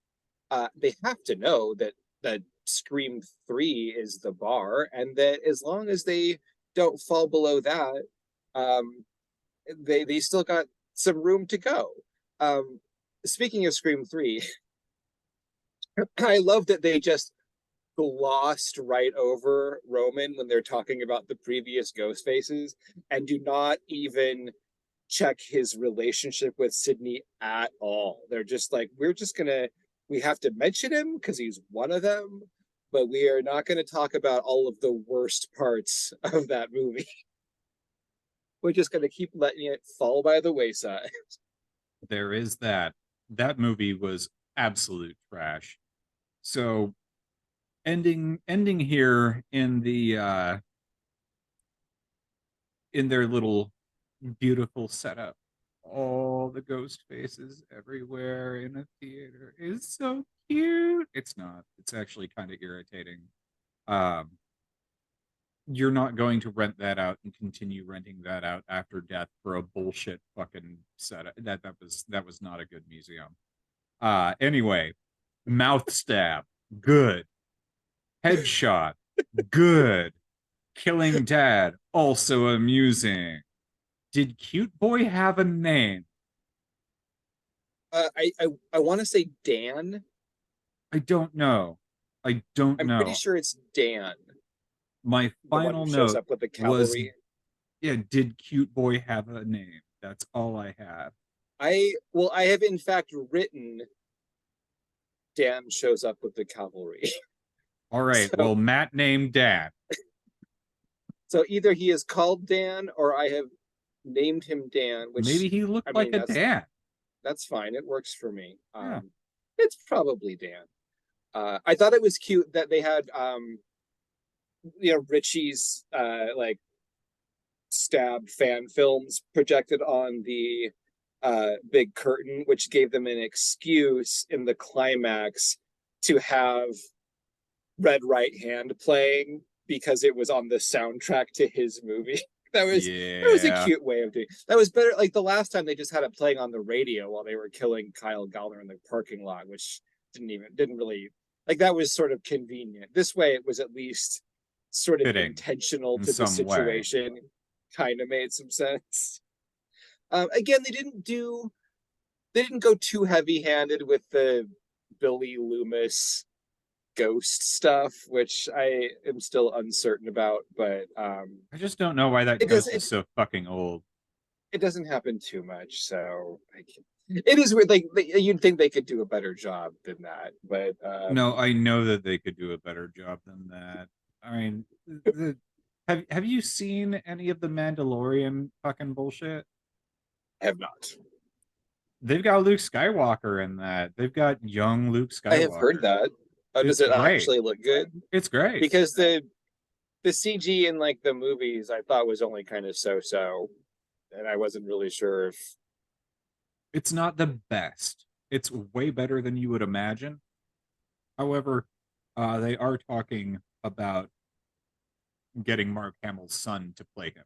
they have to know that Scream 3 is the bar, and that as long as they don't fall below that, um, they still got some room to go. Um, Speaking of Scream 3, I love that they just glossed right over Roman when they're talking about the previous ghost faces, and do not even check his relationship with Sydney at all. They're just like, we have to mention him because he's one of them, but we are not going to talk about all of the worst parts of that movie. We're just going to keep letting it fall by the wayside. there is that. That movie was absolute trash. So ending here in their little beautiful setup. All the ghost faces everywhere in a theater is so cute. It's not. It's actually kind of irritating. Um, you're not going to rent that out and continue renting that out after death for a bullshit fucking setup. That was not a good museum. Anyway, mouth stab, good. Headshot, good. Killing dad, also amusing. Did Cute Boy have a name? I want to say Dan. I don't know. I don't I'm pretty know. sure it's Dan, My the one who final shows note up with the was, cavalry. yeah, did Cute Boy have a name? That's all I have. I have in fact written Dan shows up with the cavalry. All right. So Well, Matt named dad. so either he is called Dan or I have named him Dan, which Maybe he I looked like mean a dad. that's fine. It works for me. Yeah. It's probably Dan. I thought it was cute that they had Richie's like stabbed fan films projected on the big curtain, which gave them an excuse in the climax to have Red Right Hand playing because it was on the soundtrack to his movie. That was a Yeah. cute way of doing it. That was better. Like the last time they just had it playing on the radio while they were killing Kyle Gallner in the parking lot, which didn't really like, that was sort of convenient. This way it was at least sort of Fitting intentional in to the some way. situation. Kind of made some sense. Again, they didn't go too heavy handed with the Billy Loomis ghost stuff, which I am still uncertain about, but I just don't know why that it does ghost is so fucking old. it doesn't happen too much, so it is weird. Like you'd think they could do a better job than that, but No, I know that they could do a better job than that. I mean, have you seen any of the Mandalorian fucking bullshit? I have not. They've got Luke Skywalker in that. They've got young Luke I have heard Skywalker. that. Does It's it great. actually look good? It's great. Because the CG in like the movies I thought was only kind of so, and I wasn't really sure if It's not the best. It's way better than you would imagine. However, they are talking about getting Mark Hamill's son to play him.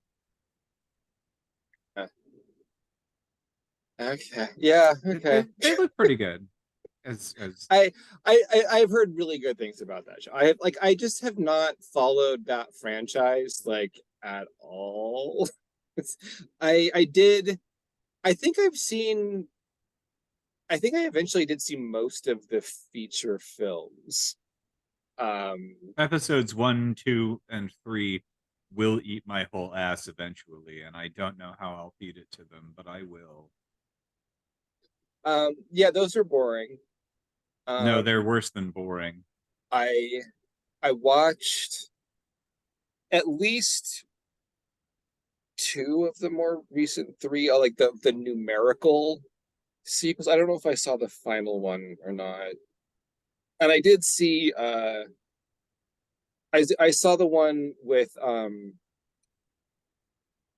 Okay. Yeah. Okay. They look pretty good. As I've heard really good things about that show. I just have not followed that franchise like at all. I did. I think I've seen. I think I eventually did see most of the feature films. Episodes 1, 2, and 3 will eat my whole ass eventually, and I don't know how I'll feed it to them, but I will. Yeah, those are boring. No, they're worse than boring. I watched at least two of the more recent three, like the numerical sequels. I don't know if I saw the final one or not. And I did see I saw the one with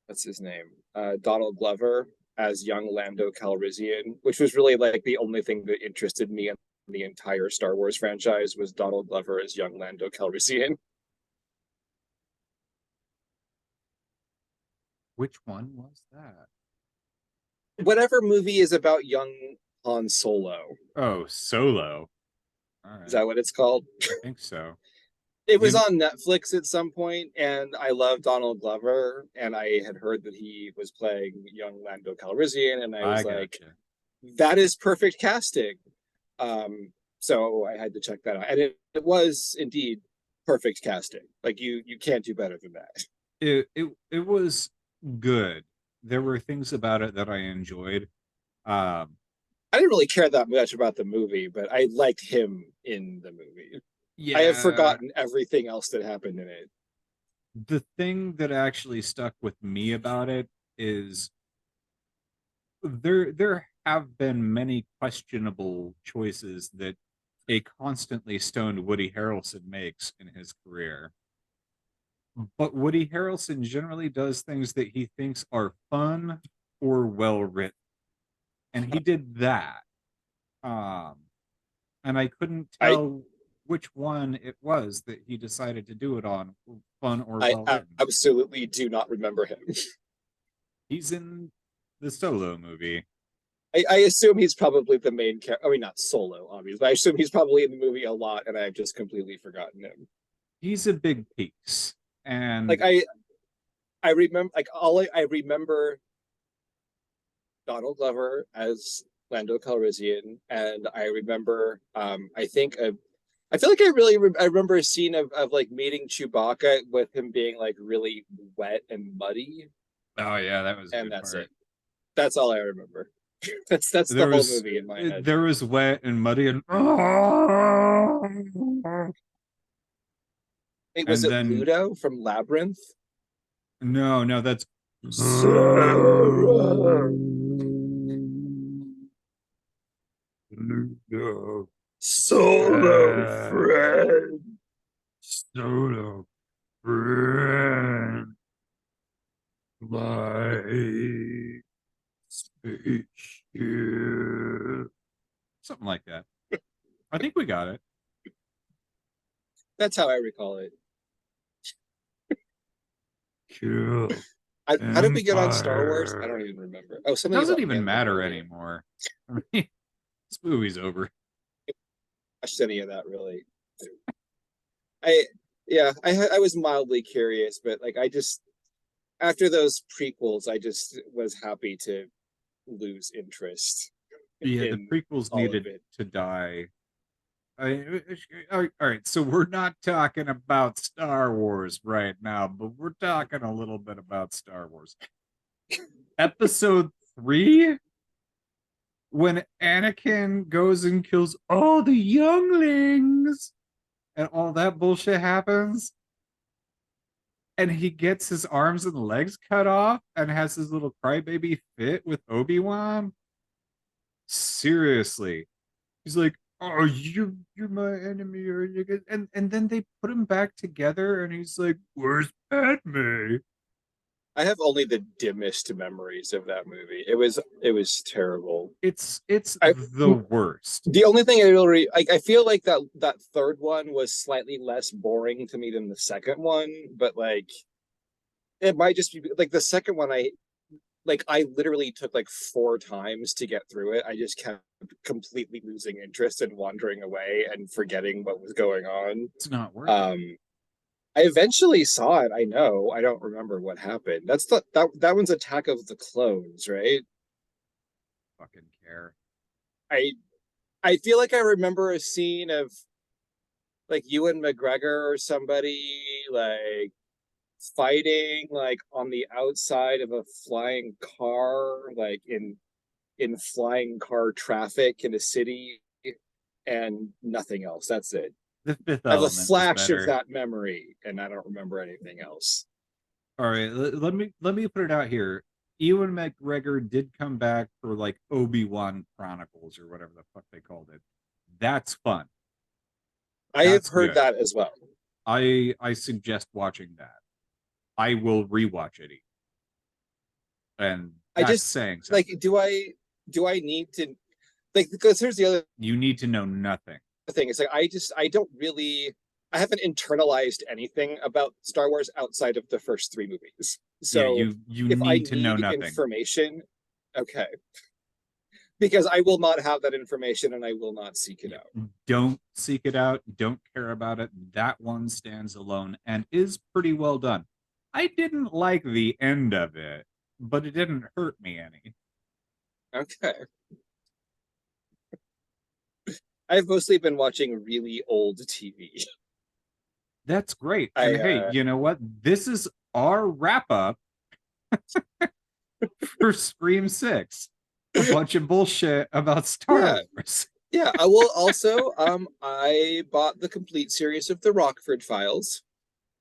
what's his name? Donald Glover as young Lando Calrissian, which was really like the only thing that interested me in the entire Star Wars franchise was Donald Glover as young Lando Calrissian. Which one was that? Whatever movie is about young Han Solo. Oh, Solo. All right. Is that what it's called? I think so. It was on Netflix at some point, and I love Donald Glover, and I had heard that he was playing young Lando Calrissian, and I was like, that is perfect casting. So I had to check that out. And it was indeed perfect casting. Like you can't do better than that. It was good. There were things about it that I enjoyed. I didn't really care that much about the movie, but I liked him in the movie. Yeah. I have forgotten everything else that happened in it. The thing that actually stuck with me about it is there have been many questionable choices that a constantly stoned Woody Harrelson makes in his career. But Woody Harrelson generally does things that he thinks are fun or well written. And he did that. And I couldn't tell which one it was that he decided to do it on, fun or well written. I absolutely do not remember him. He's in the Solo movie. I assume he's probably the main character. I mean, not Solo, obviously, but I assume he's probably in the movie a lot, and I've just completely forgotten him. He's a big piece. And like I remember, like I remember Donald Glover as Lando Calrissian, and I remember I feel like I remember a scene of like meeting Chewbacca with him being like really wet and muddy. Oh yeah, that was and that's part. It. That's all I remember. that's the whole movie in my head. There was wet and muddy and Wait, was it Ludo from Labyrinth? No, that's Ludo. Solo friend. Solo friend. My spaceship. Something like that. I think we got it. That's how I recall it. Cool. How did we get on Star Wars? I don't even remember. Oh, something it doesn't even matter anymore. I mean, this movie's over. I watched any of that really. I was mildly curious, but like I just after those prequels, I just was happy to lose interest. Yeah, the prequels needed to die. All right, so we're not talking about Star Wars right now, but we're talking a little bit about Star Wars. Episode 3, when Anakin goes and kills all the younglings and all that bullshit happens, and he gets his arms and legs cut off and has his little crybaby fit with Obi-Wan. Seriously. He's like, oh, you're my enemy, or you get, and then they put him back together, and he's like, "Where's Padme?" I have only the dimmest memories of that movie. It was terrible. It's I- the worst. The only thing I feel like that third one was slightly less boring to me than the second one, but like it might just be like the second one I literally took like 4 times to get through it. I just kept completely losing interest and wandering away and forgetting what was going on. It's not working. I eventually saw it. I know. I don't remember what happened. That one's Attack of the Clones, right? Fucking care. I feel like I remember a scene of like Ewan McGregor or somebody like fighting like on the outside of a flying car, like in flying car traffic in a city, and nothing else. That's it. The Fifth I have a Element is flash of better. that memory, and I don't remember anything else. All right, let me put it out here. Ewan McGregor did come back for like Obi-Wan Chronicles or whatever the fuck they called it. That's fun. I have That's heard good. that as well. I suggest watching that. I will rewatch it. And I that's just saying something. like do I need to like, because here's the other You need to know nothing. thing. It's like I haven't internalized anything about Star Wars outside of the first 3 movies. So yeah, you if I need to know need nothing. information, okay. Because I will not have that information and I will not seek it out. Don't seek it out. Don't care about it. That one stands alone and is pretty well done. I didn't like the end of it, but it didn't hurt me any. Okay. I've mostly been watching really old TV. That's great. And hey, you know what? This is our wrap up for Scream 6. A bunch of bullshit about Star Wars. Yeah, I will also I bought the complete series of the Rockford Files,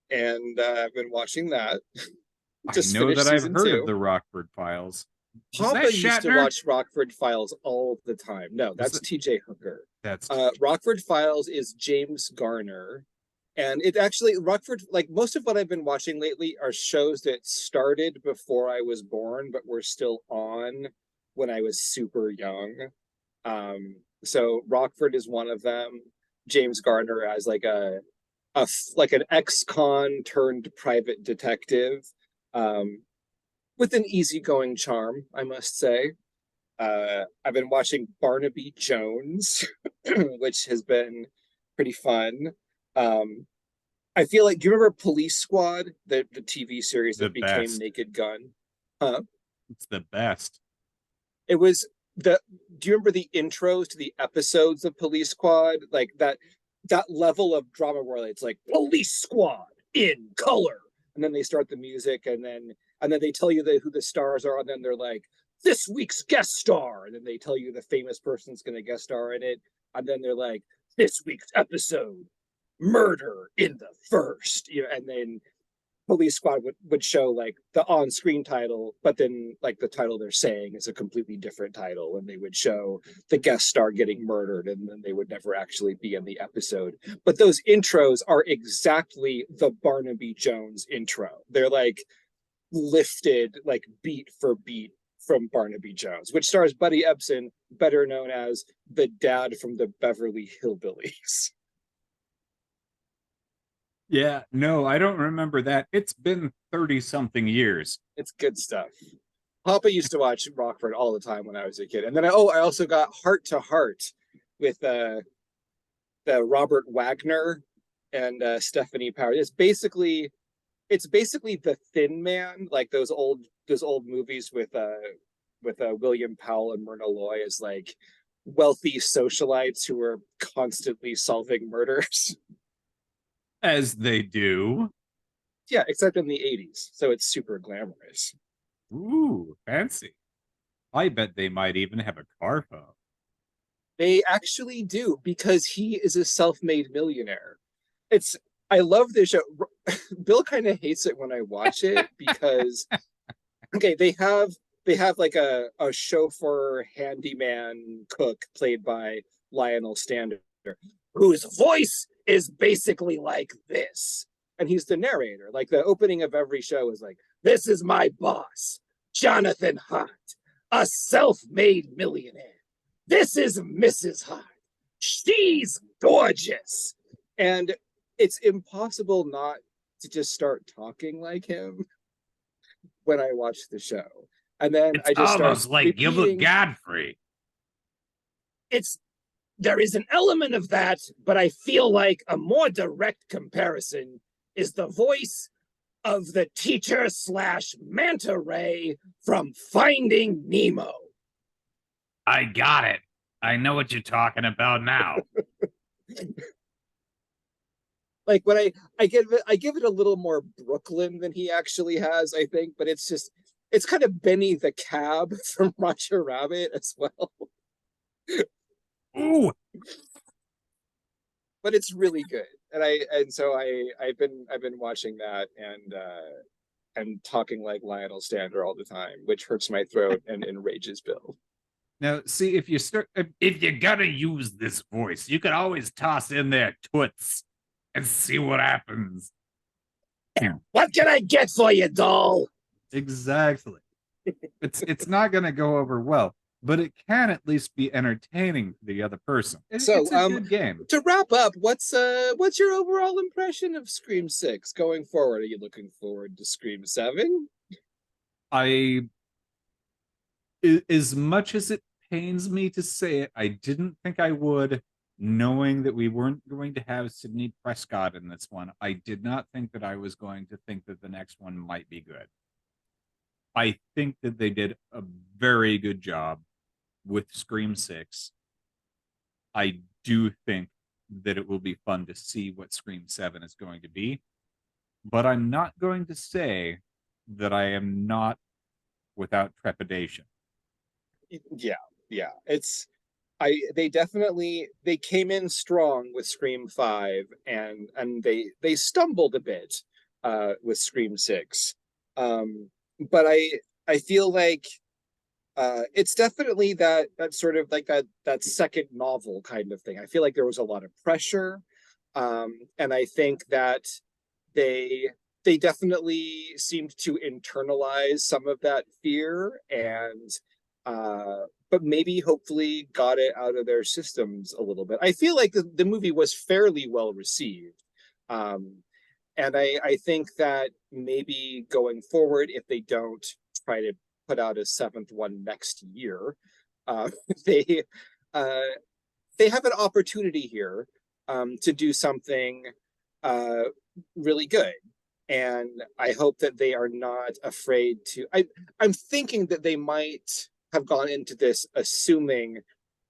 and I've been watching that. I know that I've heard of the Rockford Files. Papa used to watch Rockford Files all the time. No, that's TJ Hooker. That's Rockford Files is James Garner. And it actually, Rockford, like most of what I've been watching lately are shows that started before I was born, but were still on when I was super young. So Rockford is one of them. James Garner as like an ex-con turned private detective, with an easygoing charm, I must say. I've been watching Barnaby Jones, which has been pretty fun. I feel like, do you remember Police Squad, the TV series that became Naked Gun? It's the best. It was do you remember the intros to the episodes of Police Squad? Like that level of drama where it's like Police Squad in color, and then they start the music, and then they tell you who the stars are, and then they're like, this week's guest star, and then they tell you the famous person's going to guest star in it, and then they're like, this week's episode, murder in the first, and then Police Squad would show like the on-screen title, but then like the title they're saying is a completely different title, and they would show the guest star getting murdered, and then they would never actually be in the episode. But those intros are exactly the Barnaby Jones intro. They're like lifted like beat for beat from Barnaby Jones, which stars Buddy Ebsen, better known as the dad from the Beverly Hillbillies. Yeah, no, I don't remember that. It's been 30-something years. It's good stuff. Papa used to watch Rockford all the time when I was a kid. And then I also got Heart to Heart with the Robert Wagner and Stephanie Powers. It's basically The Thin Man, like those old movies with William Powell and Myrna Loy as like wealthy socialites who are constantly solving murders. As they do. Yeah, except in the 80s. So it's super glamorous. Ooh, fancy. I bet they might even have a car phone. They actually do, because he is a self-made millionaire. I love this show. Bill kind of hates it when I watch it because okay, they have like a chauffeur handyman cook played by Lionel Stander, whose voice is basically like this. And he's the narrator. Like the opening of every show is like, This is my boss, Jonathan Hart, a self-made millionaire. This is Mrs. Hart. She's gorgeous. And it's impossible not to just start talking like him when I watch the show. And then It's I just almost start like repeating. Gilbert Godfrey. There is an element of that, but I feel like a more direct comparison is the voice of the teacher / manta ray from Finding Nemo. I got it. I know what you're talking about now. Like when I give it a little more Brooklyn than he actually has, I think, but it's kind of Benny the Cab from Roger Rabbit as well. Ooh, But it's really good, and so I've been watching that and talking like Lionel Stander all the time, which hurts my throat and enrages Bill. Now, see, if if you're gonna use this voice, you could always toss in there toots and see what happens. What can I get for you, doll? exactly, it's not going to go over well, but it can at least be entertaining to the other person. It's a good game. To wrap up, what's your overall impression of Scream 6 going forward? Are you looking forward to Scream 7? As much as it pains me to say it, I didn't think I would, knowing that we weren't going to have Sidney Prescott in this one. I did not think that I was going to think that the next one might be good. I think that they did a very good job with Scream 6. I do think that it will be fun to see what Scream 7 is going to be, but I'm not going to say that I am not without trepidation. Yeah. They came in strong with Scream 5 and they stumbled a bit with Scream 6. But I feel like it's definitely that sort of like that second novel kind of thing. I feel like there was a lot of pressure. And I think that they definitely seemed to internalize some of that fear and but maybe hopefully got it out of their systems a little bit. I feel like the movie was fairly well received. And I think that maybe going forward, if they don't try to put out a seventh one next year, they have an opportunity here to do something really good. And I hope that they are not afraid to. I'm thinking that they might have gone into this assuming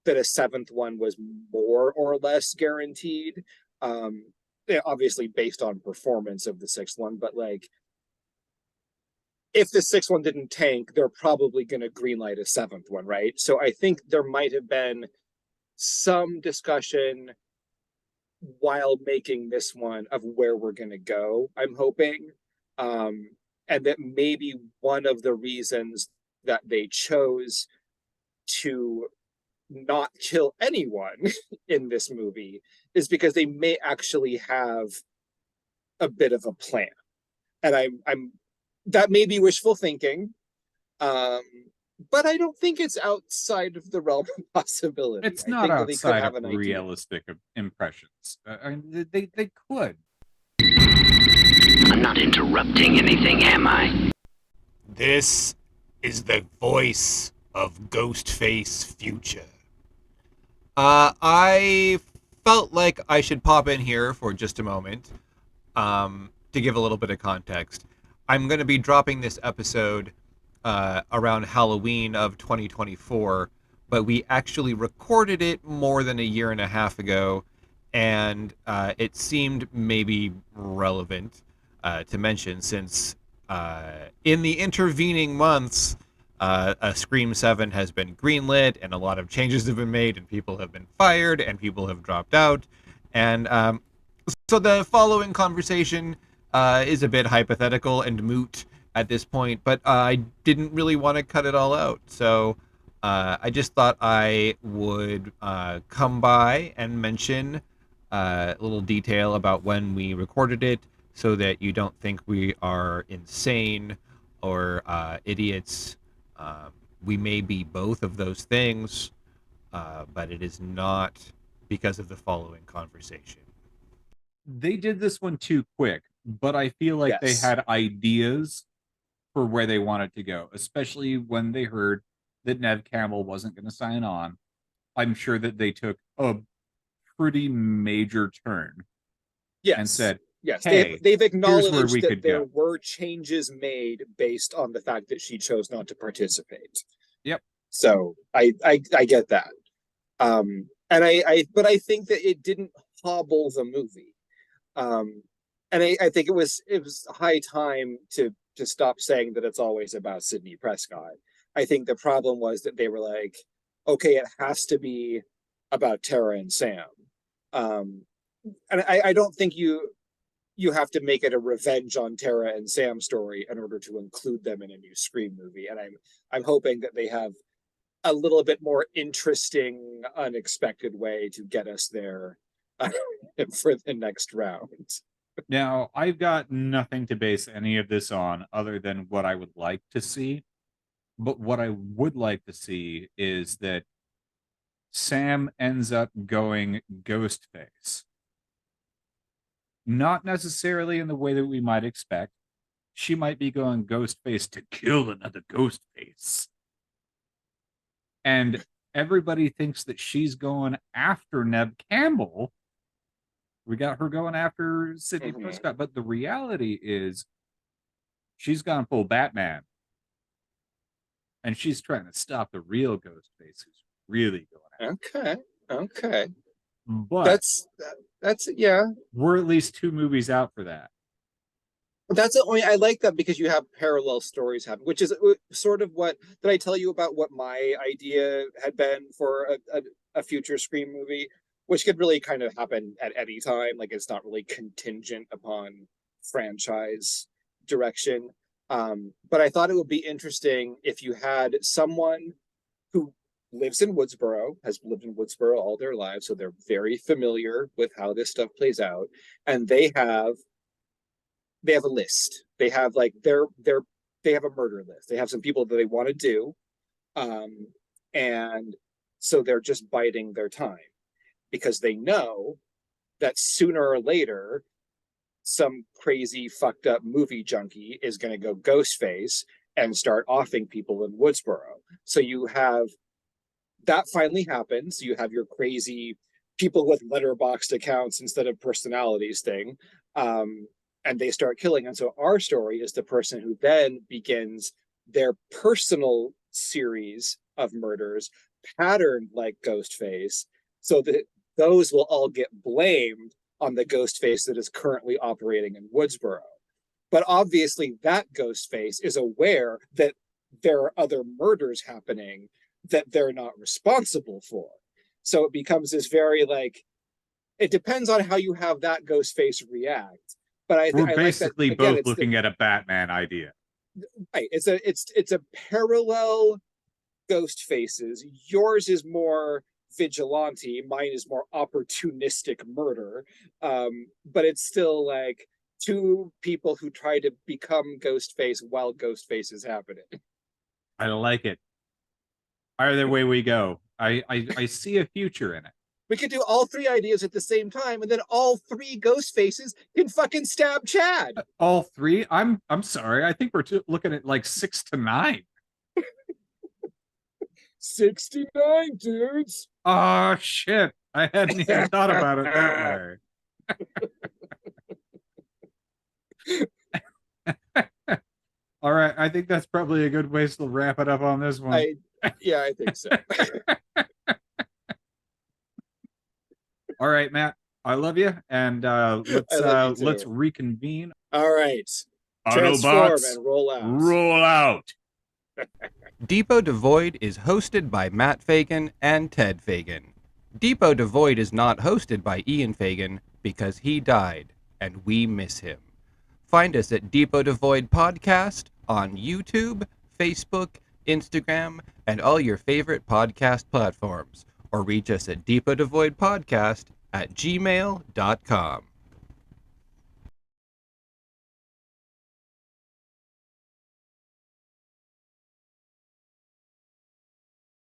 that a seventh one was more or less guaranteed. Obviously based on performance of the sixth one, but like if the sixth one didn't tank, they're probably going to greenlight a seventh one, right? So I think there might have been some discussion while making this one of where we're going to go, I'm hoping. And that maybe one of the reasons that they chose to not kill anyone in this movie is because they may actually have a bit of a plan. And I'm that may be wishful thinking, but I don't think it's outside of the realm of possibility. It's not outside of realistic impressions. They could. I'm not interrupting anything, am I? This is the voice of Ghostface Future. I felt like I should pop in here for just a moment to give a little bit of context. I'm going to be dropping this episode around Halloween of 2024, but we actually recorded it more than a year and a half ago, and it seemed maybe relevant to mention since in the intervening months, a Scream 7 has been greenlit, and a lot of changes have been made, and people have been fired, and people have dropped out. And so the following conversation is a bit hypothetical and moot at this point, but I didn't really want to cut it all out. So I just thought I would come by and mention a little detail about when we recorded it so that you don't think we are insane or idiots. We may be both of those things, but it is not because of the following conversation. They did this one too quick, but I feel like they Yes. had ideas for where they wanted to go, especially when they heard that Nev Campbell wasn't going to sign on. I'm sure that they took a pretty major turn Yes. and said, yes, hey, they've acknowledged we that could there go. were changes made based on the fact that she chose not to participate. Yep. So I get that. And but I think that it didn't hobble the movie. And I think it was high time to stop saying that it's always about Sidney Prescott. I think the problem was that they were like, okay, it has to be about Tara and Sam. And I don't think you have to make it a revenge on Tara and Sam story in order to include them in a new Scream movie. And I'm hoping that they have a little bit more interesting, unexpected way to get us there for the next round. Now, I've got nothing to base any of this on other than what I would like to see. But what I would like to see is that Sam ends up going Ghostface. Not necessarily in the way that we might expect. She might be going Ghostface to kill another Ghostface. And everybody thinks that she's going after Nev Campbell. We got her going after Sidney Prescott. But the reality is she's gone full Batman. And she's trying to stop the real Ghostface who's really going after. Okay. But that's yeah. We're at least 2 movies out for that. That's I like that because you have parallel stories happen, which is sort of what did I tell you about what my idea had been for a future Scream movie, which could really kind of happen at any time. Like it's not really contingent upon franchise direction. But I thought it would be interesting if you had someone who lives in Woodsboro, has lived in Woodsboro all their lives, so they're very familiar with how this stuff plays out, and they have a list. They have like they have a murder list. They have some people that they want to do, and so they're just biding their time because they know that sooner or later some crazy fucked up movie junkie is going to go Ghostface and start offing people in Woodsboro. So you have that finally happens. You have your crazy people with letterboxed accounts instead of personalities thing. And they start killing. And so our story is the person who then begins their personal series of murders patterned like Ghostface, so that those will all get blamed on the Ghostface that is currently operating in Woodsboro. But obviously that Ghostface is aware that there are other murders happening that they're not responsible for. So it becomes this very like, it depends on how you have that Ghostface react. But we're basically like that, again, both looking at a Batman idea. Right. It's a parallel Ghostfaces. Yours is more vigilante. Mine is more opportunistic murder. But it's still like 2 people who try to become Ghostface while Ghostface is happening. I like it. Either way we go, I see a future in it. We could do all 3 ideas at the same time, and then all 3 Ghostfaces can fucking stab Chad. All 3? I'm sorry. I think we're looking at like 6 to 9. 69 dudes. Oh shit! I hadn't even thought about it that way. All right, I think that's probably a good way to wrap it up on this one. I think so. All right, Matt. I love you, and let's reconvene. All right. Autobots, transform and roll out. Roll out. Depot Devoid is hosted by Matt Fagan and Ted Fagan. Depot Devoid is not hosted by Ian Fagan because he died, and we miss him. Find us at Depot Devoid Podcast on YouTube, Facebook, Instagram, and all your favorite podcast platforms, or reach us at depotdevoidpodcast@gmail.com.